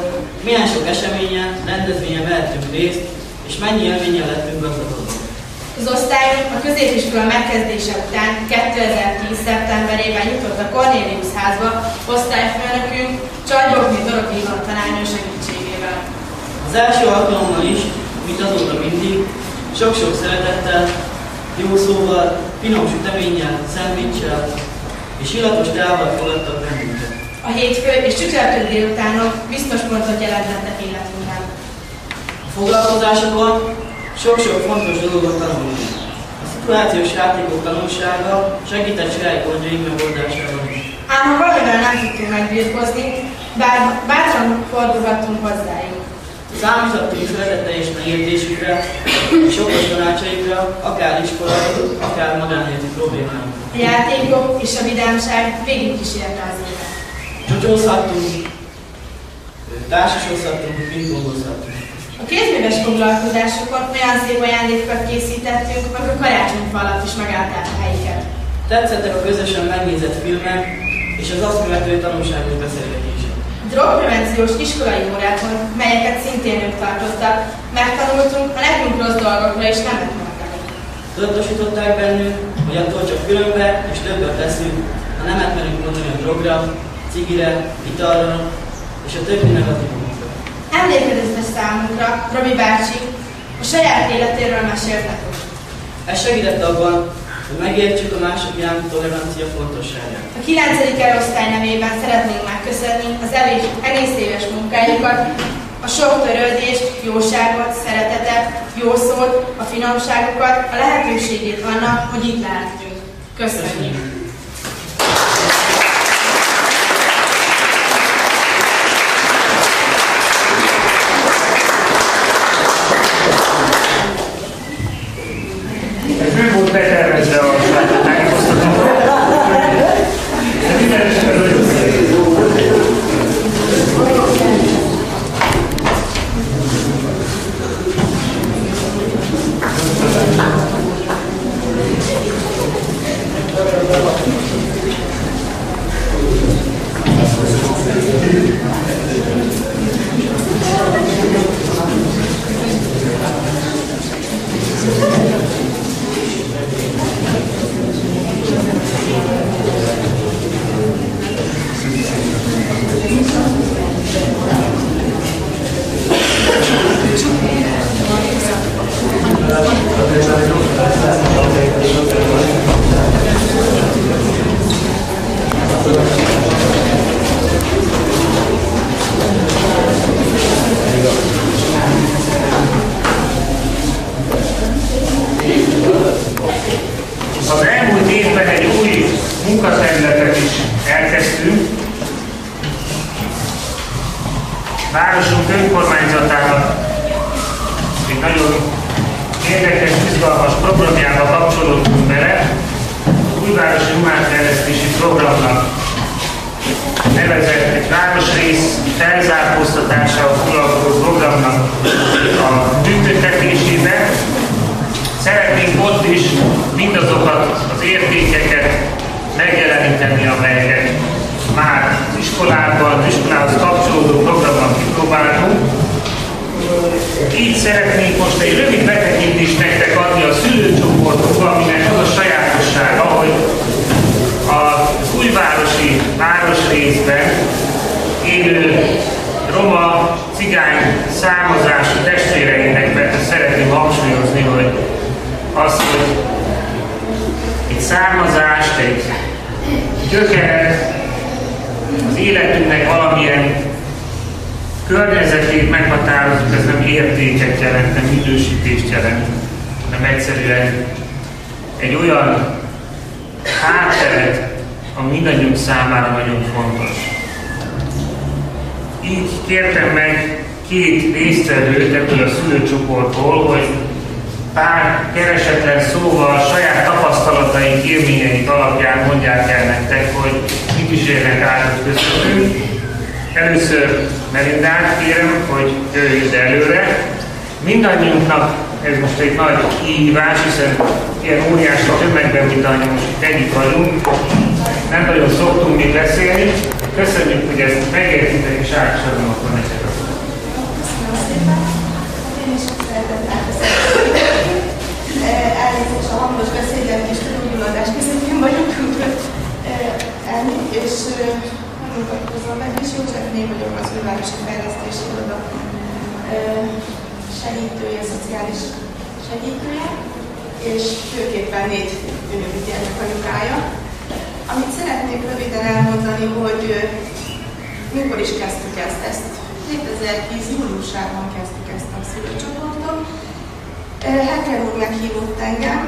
milyen sok eseményen, rendezvényen vehettünk részt, és mennyi élménnyel lettünk gazdagodva. Az osztályunk a középiskola megkezdése után 2010. szeptemberében jutott a Cornélius házba osztályfőnökünk Csajbokné Dorogi Ivan tanárnő segítségével. Az első alkalommal is, mint azóta mindig, sok-sok szeretettel, jó szóval, finom süteménnyel, szendvicssel és illatos teával fogadtak bennünket. A hétfő és csütörtök délutánok biztos pontot jelentettek életünkben. A foglalkozásokon sok-sok fontos dolgot tanulunk. A szituációs játékok tanulsága segített saját gondjaink megoldásában is. Ám ha valamivel nem tudtunk megbírkozni, bár bátran fordulhattunk hozzájuk. Számítottunk szeretete és megértésükre, és okos tanácsaikra, akár iskolai, akár magánéleti problémákra. A játékok és a vidámság végig kísérte az évet. Csocsózhattunk, társasozhattunk, pingpongozhattunk. A kézműves foglalkozásokon olyan szép ajándékokat készítettünk, hogy a karácsonyfa alatt is megállták a helyiket. Tetszettek a közösen megnézett filmek és az azt követő tanulságos beszélgetések. Drogprevenciós iskolai órákon, melyeket szintén ők tartottak, megtanultunk a nekünk rossz dolgokra is nemet mondani. Tudatosították bennünk, hogy attól csak különbe és többet leszünk, ha nemet merünk mondani a drogra, cigire, italra és a többi negatívumokra. Emlékezetes számunkra Robi bácsi a saját életéről mesélt nekünk. Ez segített abban, hogy megértsük a mások iránti tolerancia fontosságát. A 9. osztály nevében szeretnénk megköszönni az egész éves munkájukat, a sok törődést, jóságot, szeretetet, jó szót, a finomságokat, a lehetőségét annak, hogy itt lehetünk. Köszönjük! Ő volt betervezve a tájékoztatóra. De minden esetben nagyon szép. Az elmúlt évben egy új munkaterületet is elkezdtünk. Városunk önkormányzatának egy nagyon érdekes, izgalmas programjába kapcsolódtunk bele, újvárosi humánfejlesztési programnak nevezett egy városrész felzárkóztatásával foglalkozó programnak a működtetésébe. Szeretnénk ott is mindazokat az értékeket megjeleníteni, amelyeket már az iskolában, az iskolához kapcsolódó programban kipróbáltunk. Így szeretnénk most egy rövid betekintést nektek adni a szülőcsoportunkba, aminek az a sajátossága, hogy az újvárosi városrészben élő roma, cigány származású testvéreinknek szeretném hangsúlyozni, hogy az, hogy egy származást, egy gyökeret, az életünknek valamilyen környezetét meghatározunk, ez nem értéket jelent, nem idősítést jelent, hanem egyszerűen egy olyan hátteret, ami mindannyiunk számára nagyon fontos. Így kértem meg két résztvevőt ebből a szülőcsoportból, hogy pár keresetlen szóval saját tapasztalataink, élményeink alapján mondják el nektek, hogy mit is érnek át közöttünk. Először Melindát kérem, hogy jöjjön előre. Mindannyiunknak ez most egy nagy kihívás, hiszen ilyen óriási tömegben, mint ahogy most itt együtt vagyunk, nem nagyon szoktunk még beszélni. Köszönjük, hogy ezt megértitek, és át is adom akkor nektek. Köszönöm szépen. Én is szeretettel köszönöm. Elnézést a hangos beszédet és tudódulódás közöttén vagyok, úgyhogy és megmutatkozom meg is, Józsefné vagyok, az Fővárosi Fejlesztési Iroda segítője, szociális segítője, és főképpen 4 gyermek anyukája. Amit szeretnék röviden elmondani, hogy mikor is kezdtük ezt. 2010. júliusában kezdtük ezt a szülőcsoportot. Hecker úr meghívott engem.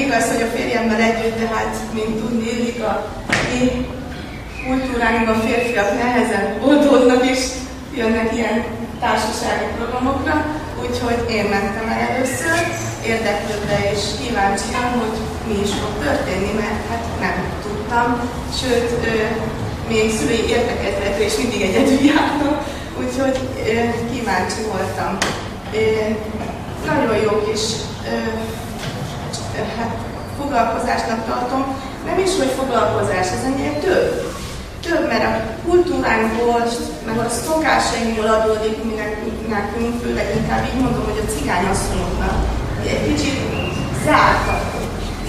Igaz, hogy a férjemmel együtt, de hát, mint tudni illik, a mi kultúránkban férfiak nehezen oldódnak és jönnek ilyen társasági programokra, úgyhogy én mentem el először, érdeklődve és kíváncsian, hogy mi is fog történni, mert hát nem tudtam, sőt, még szülői értekezletre is mindig egyedül jártam, úgyhogy kíváncsi voltam. Nagyon jó kis foglalkozásnak tartom, nem is, hogy foglalkozás, ez ennél több, mert a kultúránkból, meg a szokásainkból adódik nekünk, főleg inkább így mondom, hogy a cigányasszonyoknak egy kicsit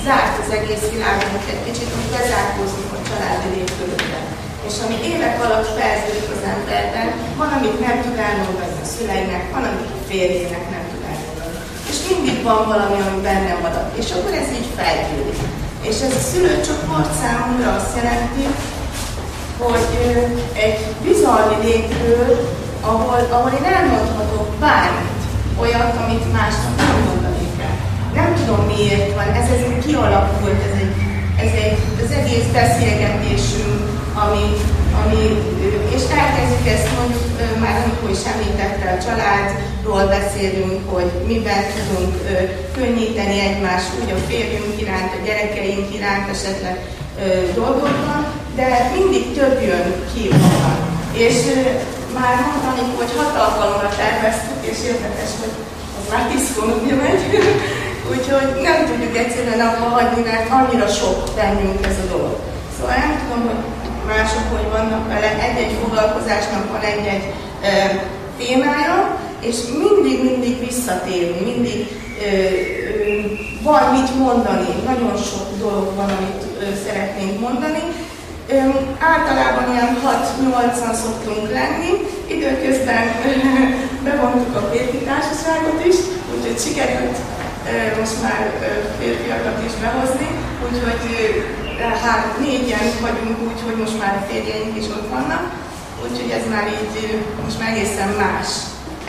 zárt az egész világunk, egy kicsit úgy bezárkózunk a családi légkörökben. És ami évek alatt felződik az emberben, van, amit nem tud elmondani a szüleinek, van, amit a férjének nem tud elmondani. És mindig van valami, ami benne marad. És akkor ez így fejlődik. És ez a szülőcsoport számomra azt jelenti, hogy egy bizalmi légkör, ahol én elmondhatok bármit, olyat, amit másnak nem mondanék el. Nem tudom miért van, ez kialakult, ez az egész beszélgetésünk, és elkezdjük ezt mondjuk, már amikor is említette, a családról beszélünk, hogy miben tudunk könnyíteni egymást, úgy a férjünk iránt, a gyerekeink iránt esetleg dolgokban, de mindig több jön ki onnan. És már mondani, hogy 6 alkalomra terveztük, és érdekes, hogy az már 10 hónapja megy, úgyhogy nem tudjuk egyszerűen abba hagyni, mert annyira sok bennünk ez a dolog. Szóval nem tudom, hogy mások hogy vannak vele, egy-egy foglalkozásnak van egy-egy témája, és mindig visszatérni, mindig van mit mondani, nagyon sok dolog van, amit szeretnénk mondani. Általában olyan 6-8-an szoktunk lenni, időközben bevontuk a férfi társaságot is, úgyhogy sikerült most már férfiakat is behozni, úgyhogy 4-en vagyunk úgy, hogy most már a férjeink is ott vannak, úgyhogy ez már így most már egészen más.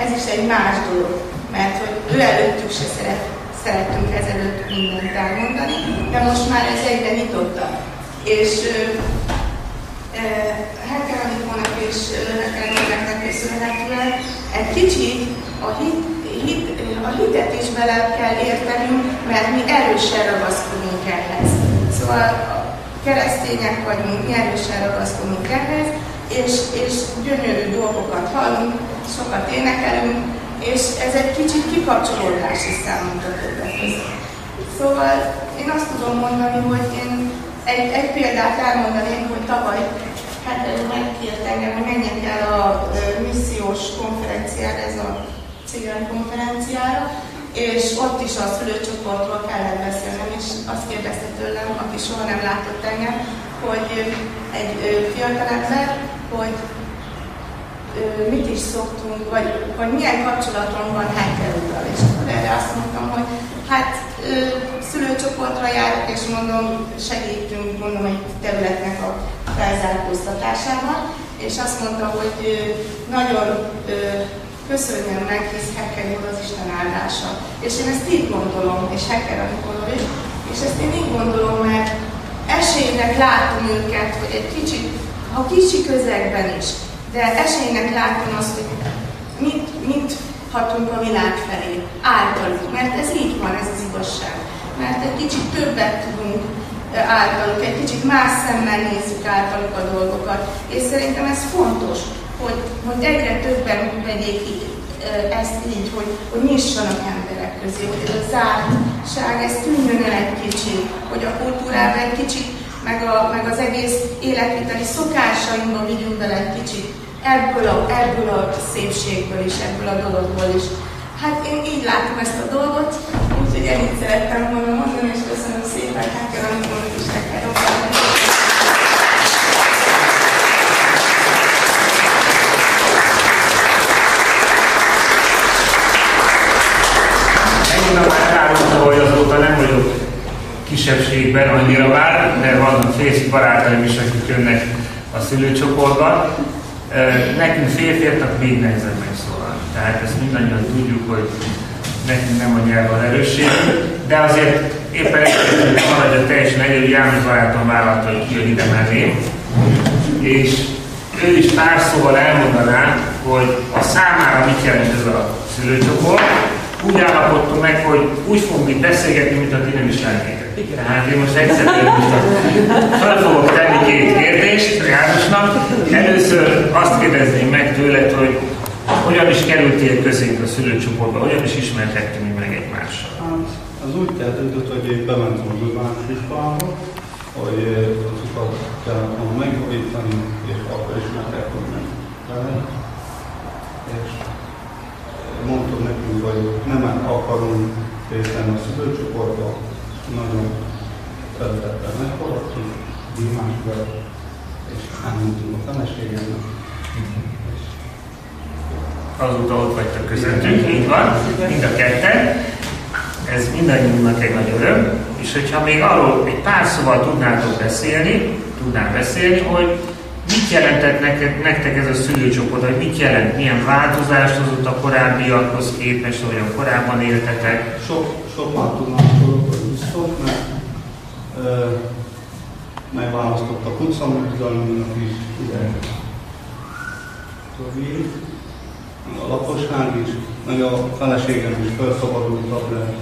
Ez is egy más dolog, mert hogy ő előttük se szerettünk ezelőtt mindent elmondani, de most már ez egyre nyitottabb. És Hecker Anikónak és Hecker Anikónak köszönhetően egy kicsit a hitet is bele kell értenünk, mert mi erősen ragaszkodunk ehhez. Szóval keresztények vagyunk, mi erősen ragaszkodunk ehhez, és gyönyörű dolgokat hallunk, sokat énekelünk, és ez egy kicsit kikapcsolódás is számunkra többet között. Szóval én azt tudom mondani, hogy én egy példát elmondanék, hogy tavaly megkért engem, hogy menjek el a missziós konferenciára, ez a cigány konferenciára, és ott is a szülőcsoportról kellett beszélnem, és azt kérdezte tőlem, aki soha nem látott engem, hogy egy fiatalember, hogy mit is szoktunk, vagy milyen kapcsolatom van Hecker úrral. És akkor erre azt mondtam, hogy hát szülőcsoportra járok, és mondom, segítünk, mondom, egy területnek a felzárkóztatásával, és azt mondta, hogy nagyon köszönjem meg, hisz Hecker úr az Isten áldása. És én ezt így gondolom, és Hecker Anikóról is, és ezt én így gondolom, mert esélynek látom őket, hogy egy kicsit, ha kicsi közegben is, de esélynek látom azt, hogy mit mit hatunk a világ felé, általuk, mert ez így van, ez az igazság. Mert egy kicsit többet tudunk általuk, egy kicsit más szemmel nézzük általuk a dolgokat, és szerintem ez fontos, hogy egyre többen vegyék ezt így, hogy nyissanak emberek közé, hogy ez a zártság, ez tűnjön el egy kicsit, hogy a kultúrában egy kicsit, meg az egész életviteli szokásainkba vigyünk bele egy kicsit ebből a szépségből is, ebből a dologból is. Hát én így látom ezt a dolgot, úgyhogy ennyit szerettem volna mondani, és köszönöm szépen, Káker Anikónak is neked. Ennyire már elmondta, hogy azóta nem vagyok kisebbségben annyira már, mert vannak férfi barátaim is, akik jönnek a szülőcsoportba. Nekünk férfiaknak még nehezebb megszólalni. Tehát ezt mindannyian tudjuk, hogy nekünk nem a nyelv a erősségünk, de azért éppen egyébként maradja teljesen egyedül, János barátom vállalta, hogy kijön ide mellé, és ő is pár szóval elmondaná, hogy a számára mit jelent ez a szülőcsoport. Úgy állapodtunk meg, hogy úgy fogunk itt beszélgetni, mint a ti nem is lennétek. Tehát én most egyszerűen fel fogok tenni két kérdést Jánosnak. Először azt kérdezném meg tőled, hogy hogyan is kerültél közénk a szülőcsoportba, hogyan is ismerkedtünk meg egymással? Az úgy kezdődött, hogy én bementem a Gulbános iskolába, hogy azokat kellett volna megborítani, és akkor ismerkedtünk meg vele. És mondtam nekünk, hogy nem akarunk részt venni a szülőcsoportba, nagyon szeretettel megfogadtunk, Dimásba, és elmondtunk a feleségemnek. Azóta ott vagytok közöttünk, így van, mind a ketten. Ez mindannyiunknak egy nagy öröm, és hogyha még arról egy pár szóval tudnánk beszélni, hogy mit jelentett nektek ez a szülőcsoport, hogy mit jelent, milyen változást hozott a korábbiakhoz képest, ahogyan korábban éltetek? Sok változástól, hogy biztos, mert megválasztottak utcaműzalminak is, ide a lakosság is, meg a feleségem is felszabadultabb lett,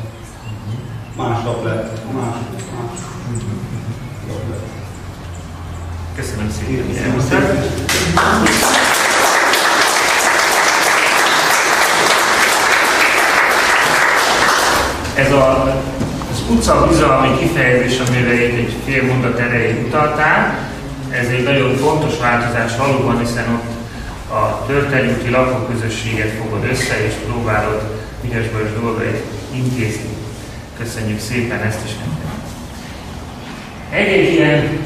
másabb lett, más jobb lett. Köszönöm szépen. Ez az utca bizalmi kifejezés, amire egy fél mondat erejéig utaltál, ez egy nagyon fontos változás valóban, hiszen ott a történeti lakóközösséget fogod össze, és próbálod ügyes-bölcs dolgait intézni. Köszönjük szépen ezt is nektek. Egy ilyen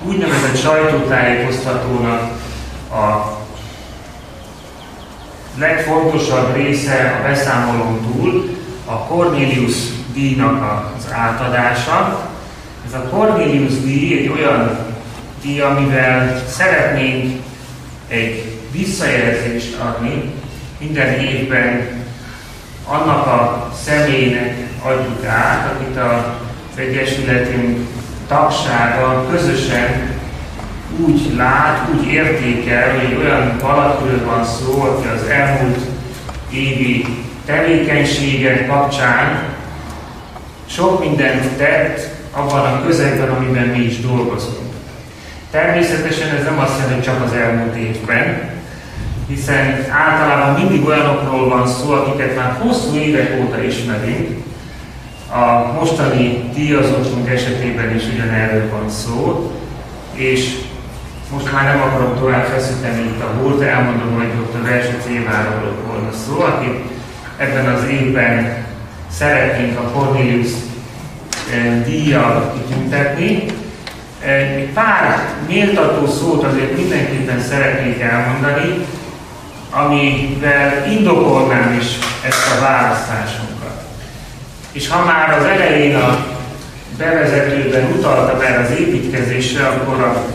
úgynevezett sajtótájékoztatónak a legfontosabb része a beszámolón túl a Cornélius díjnak az átadása. Ez a Cornélius díj egy olyan díj, amivel szeretnénk egy visszajelzést adni minden évben annak a személynek adjuk át, akit az Egyesületünk tagsága közösen úgy lát, úgy értékel, hogy olyan valakiről van szó, aki az elmúlt évi tevékenységek kapcsán sok mindent tett abban a közegben, amiben mi is dolgozunk. Természetesen ez nem azt jelenti, hogy csak az elmúlt évben, hiszen általában mindig olyanokról van szó, akiket már hosszú évek óta ismerünk. A mostani díjazottunk esetében is ugyanerről van szó, és most már nem akarom tovább feszíteni itt a húrt, elmondom, hogy dr. Verső Céváról volna szó, akit ebben az évben szeretnénk a Cornélius díjjal kitüntetni. Egy pár méltató szót azért mindenképpen szeretnék elmondani, amivel indokolnám is ezt a választásunkat. És ha már az elején a bevezetőben utaltam erre az építkezésre, akkor a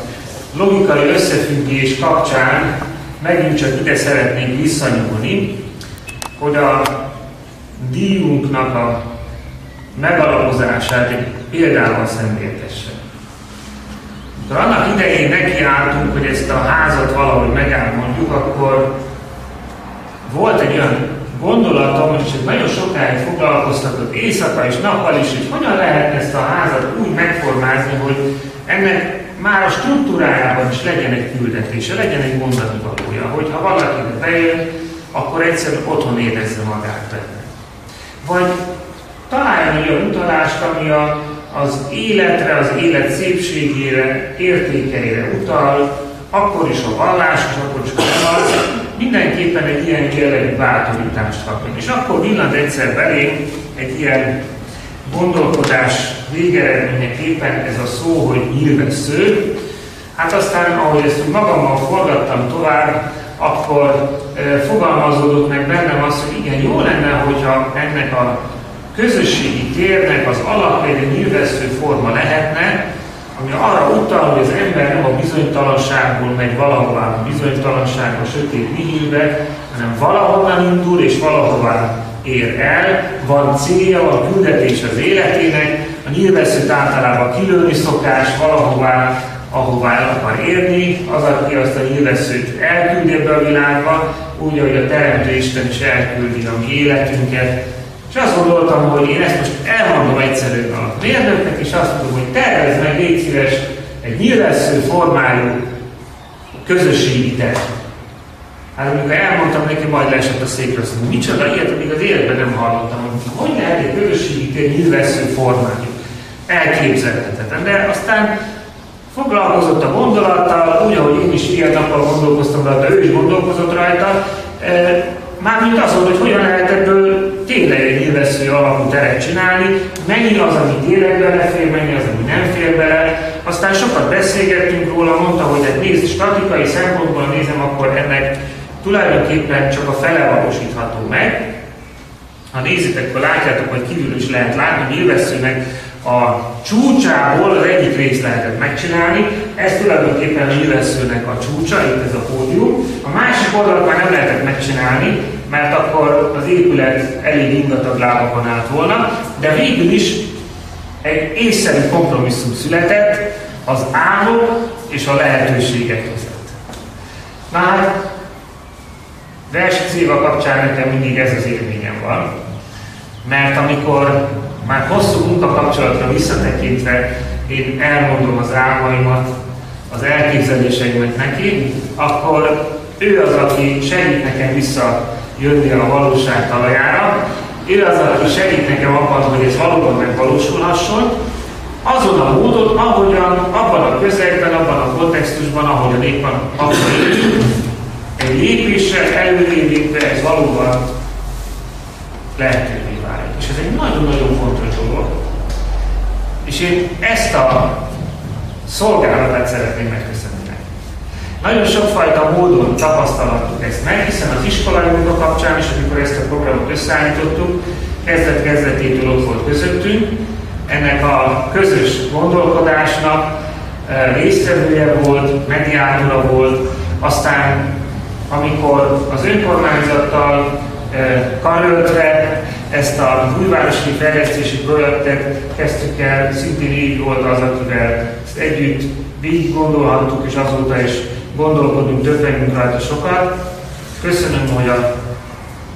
logikai összefüggés kapcsán megint csak ide szeretnénk visszanyúlni, hogy a díjunknak a megalapozását egy példával szemléltessem. Amikor annak idején nekiálltunk, hogy ezt a házat valahogy megálmodjuk, akkor volt egy olyan gondolatom, és ez nagyon sokáig foglalkoztatott éjszaka és nappal is, hogy hogyan lehet ezt a házat úgy megformázni, hogy ennek már a struktúrájában is legyen egy küldetése, legyen egy mondani valója, hogyha valaki bejön, akkor egyszerűen otthon érezze magát benne. Vagy találjon egy olyan utalást, ami az életre, az élet szépségére, értékeire utal, akkor is a vallásos, akkor is a nem az, mindenképpen egy ilyen jellegű bátorítást kapjon. És akkor villant egyszer belém egy ilyen gondolkodás végeredményeképpen ez a szó, hogy nyilvessző. Hát aztán, ahogy ezt magammal forgattam tovább, akkor fogalmazódott meg bennem az, hogy igen, jó lenne, hogyha ennek a közösségi térnek az alapja egy nyilvessző forma lehetne, ami arra utal, hogy az ember nem a bizonytalanságból megy valahová, a bizonytalanságba, a sötét nihilbe, hanem valahonnan indul és valahová ér el, van célja, van küldetés az életének, a nyilvesszőt általában kilőni szokás valahová, ahová el akar érni, az, aki azt a nyilvesszőt elküldi ebbe a világba, úgy, ahogy a Teremtő Isten is elküldi a mi életünket. És azt gondoltam, hogy én ezt most elmondom egyszerűen a mérnöknek, és azt mondom, hogy tervezd meg, légy szíves, egy nyilvessző formájú közösségi terv. Hát amikor elmondtam neki, majd leesett a székre, azt mondom, micsoda, ilyet még az életben nem hallottam, hogy lehet egy közösségi terv nyilvessző formájú. Elképzelhetetlen. De aztán foglalkozott a gondolattal, úgy, ahogy én is ilyen nappal gondolkoztam rajta, ő is gondolkozott rajta, mármint az volt, hogy hogyan lehet ebből tényleg egy nyilvessző alapú teret csinálni, mennyi az, ami tényleg belefér, mennyi az, ami nem fér bele. Aztán sokat beszélgettünk róla, mondta, hogy hát nézd, statikai szempontból nézem, akkor ennek tulajdonképpen csak a fele valósítható meg. Ha nézitek, akkor látjátok, hogy kívül is lehet látni, nyilvesszőnek a csúcsából az egyik részt lehetett megcsinálni, ez tulajdonképpen a nyilvesszőnek a csúcsa, itt ez a pódium. A másik oldalt már nem lehetett megcsinálni, mert akkor az épület elég ingatag lábakon állt volna, de végül is egy észszerű kompromisszum született az álmok és a lehetőségek között. Már versenyszéva kapcsán nekem mindig ez az élményem van, mert amikor már hosszú munkakapcsolatra visszatekintve én elmondom az álmaimat, az elképzeléseimet neki, akkor ő az, aki segít nekem visszajönni a valóság talajára, ő az, aki segít nekem abban, hogy ez valóban megvalósulhasson, azon a módon, ahogyan, abban a közegben, abban a kontextusban, ahogyan éppen akkor egy lépéssel előrélépve ez valóban lehetővé válik. És ez egy nagyon-nagyon fontos dolog. És én ezt a szolgálatát szeretném megköszönni neki. Nagyon sokfajta módon tapasztalhattuk ezt meg, hiszen az iskolai munka kapcsán is, amikor ezt a programot összeállítottuk, kezdet-kezdetétől ott volt közöttünk, ennek a közös gondolkodásnak résztvevője volt, mediátora volt, aztán amikor az önkormányzattal karöltve ezt a újvárosi fejlesztési projektet kezdtük el, szintén így volt az, akivel ezt együtt végig gondolhattuk, és azóta is gondolkodunk, döbbenünk rajta sokat. Köszönöm, hogy a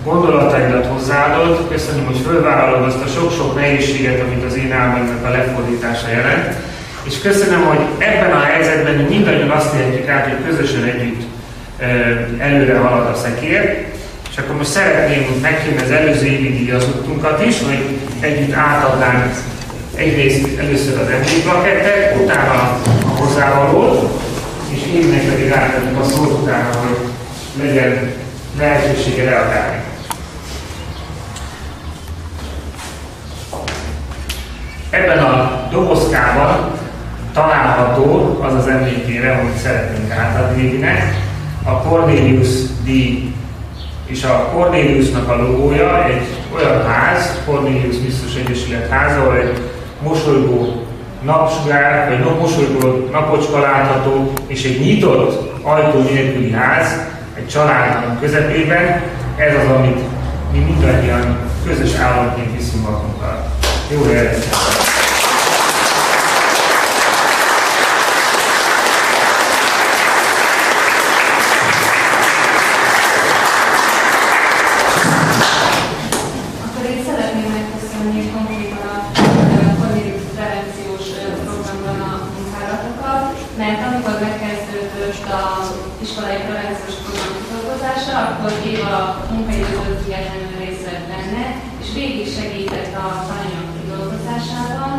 gondolataidat hozzáadod, köszönöm, hogy fölvállalod azt a sok-sok nehézséget, amit az én álmaimnak a lefordítása jelent, és köszönöm, hogy ebben a helyzetben mi mindannyian azt értjük át, hogy közösen együtt előre halad a szekér. És akkor most szeretném megkérni az előző évi díjazottunkat is, hogy együtt átadnánk egyrészt először az emlékplakettet, utána a hozzávalót, és énnek pedig átadjuk a szót utána, hogy legyen lehetősége reagálni. Ebben a dobozkában található az az emlékére, amit szeretnénk átadni Évinek, a Cornelius díj. És a Corneliusnak a logója egy olyan ház, Cornelius Biztos Egyesület háza, ahol egy mosolygó napsugár, vagy mosolygó napocska látható, és egy nyitott ajtó nélküli ház, egy családnak közepében. Ez az, amit mi mindannyian közös államként viszünk magunkkal. Jó reggelt! mert amikor megkezdődött az iskolai prevenciós program kidolgozása, akkor Éva munkaidőből függetlenül részt vett benne, és végig segített a tananyag kidolgozásában,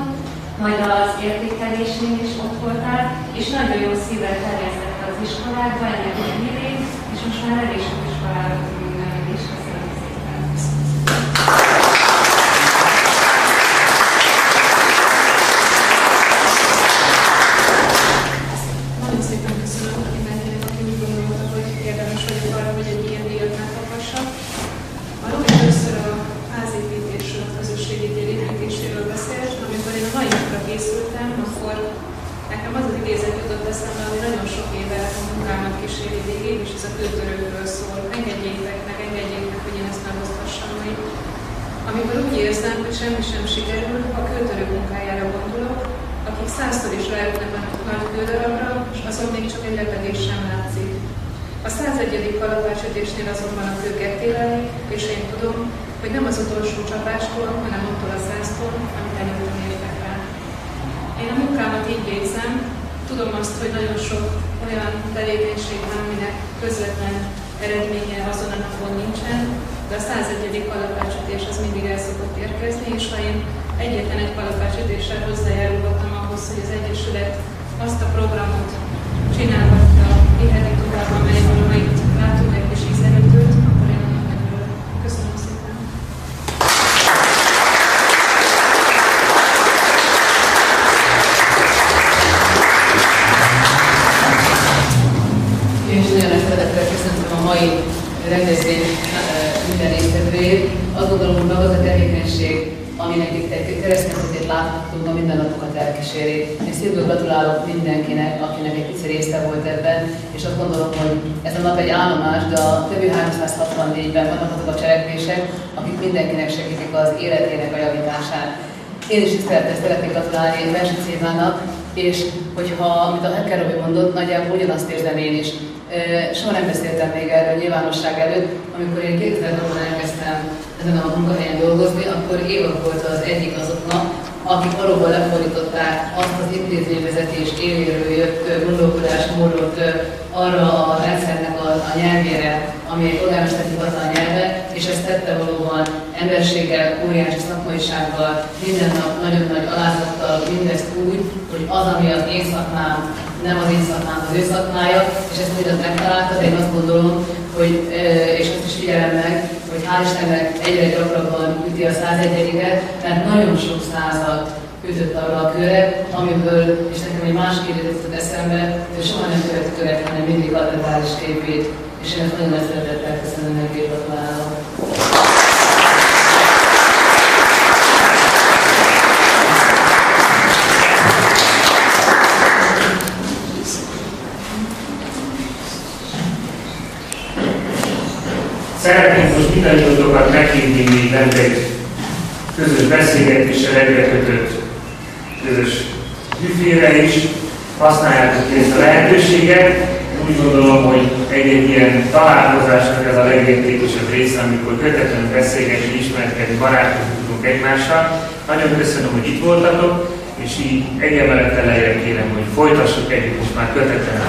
majd az értékelésén is ott voltál, és nagyon jó szívvel terjesztette az iskolákba ennek a hírét, és most már elég sok iskolára tudunk menni, és köszönöm szépen. Nagyon szépen köszönöm mindenkinek, aki úgy gondolta, hogy érdemes vagyok arra, hogy egy ilyen díjat megkaphassak. Arról először a házépítésről, a közösségi tér építéséről beszélt. Amikor én a mai napra készültem, akkor nekem az az idézet jutott eszembe, ami nagyon sok éve a munkámat kíséri végig, és ez a kőtörőkről szól. Engedjétek meg, hogy én ezt megosztassam majd. Amikor úgy érzem, hogy semmi sem sikerül, a kőtörők munkájára gondolok, akik 100-szor is rájutnak a nagy kődarabra, és azon még csak egy lepedés sem látszik. A 101. kalapácsütésnél azonban a kő ketté válik, és én tudom, hogy nem az utolsó csapástól, hanem attól a 100-tól, amit előttem értek rá. Én a munkámat így végzem, tudom azt, hogy nagyon sok olyan tevékenység van, aminek közvetlen eredménye azon a napon nincsen, de a 101. kalapácsütés az mindig el szokott érkezni, és ha én egyetlen egy kalapácsütéssel hozzájárulhattam ahhoz, hogy az Egyesület azt a programot csinálhatta, viheti tovább, amelyről majd látunk egy kis ízelőtőt, akkor én annak megörülök. Köszönöm szépen! Én is nagyon szeretettel köszöntöm a mai rendezvény minden résztvevőjét. Azt gondolom, hogy maga az a tevékenység, aminek itt egy keresztmetszetét láthatunk, a mindennapokat elkíséri. Én szívből gratulálok mindenkinek, akinek egy pici része volt ebben, és azt gondolom, hogy ez a nap egy állomás, de a többi 364-ben vannak azok a cselekvések, akik mindenkinek segítik az életének a javítását. Én is szeretnék gratulálni Versnic Évának, és hogyha, amit a Hecker Robi mondott, nagyjából ugyanazt érzem én is. Soha nem beszéltem még erről nyilvánosság előtt. Amikor én 2000-ben elkezdtem ezen a munkahelyen dolgozni, akkor Éva volt az egyik azoknak, akik valóban lefordították azt az intézményvezetés éléről jött gondolkodásmódot arra a rendszernek a nyelvére, ami egy polgármesteri hivatal nyelve, és ezt tette valóban emberséggel, óriási szakmaisággal, minden nap nagyon nagy alázattal, mindezt úgy, hogy az, ami az én szakmám, nem az én szakmám, az ő szakmája, és ezt mindent megtalálta, de én azt gondolom, hogy, és azt is figyelem meg, hogy hál' Istennek egyre gyakrabban üti a 101-et, mert nagyon sok százat ütött arra a kőre, amiből, és nekem egy más kérdés jutott eszembe, hogy soha nem követ követ, hanem mindig katedrális képét, és én ezt nagyon szeretettel köszönöm neki, és gratulálok. Szeretnénk most mindannyiótokat meghívni még egy közös beszélgetéssel egyre kötött közös büfére is. Használjátok ezt a lehetőséget. Úgy gondolom, hogy egy ilyen találkozásnak ez a legértékesebb része, amikor kötetlenül beszélgetni, ismerkedni, barátkozni tudunk egymással. Nagyon köszönöm, hogy itt voltatok, és így egy emelettel lejjebb kérem, hogy folytassuk együtt most már kötetlenül.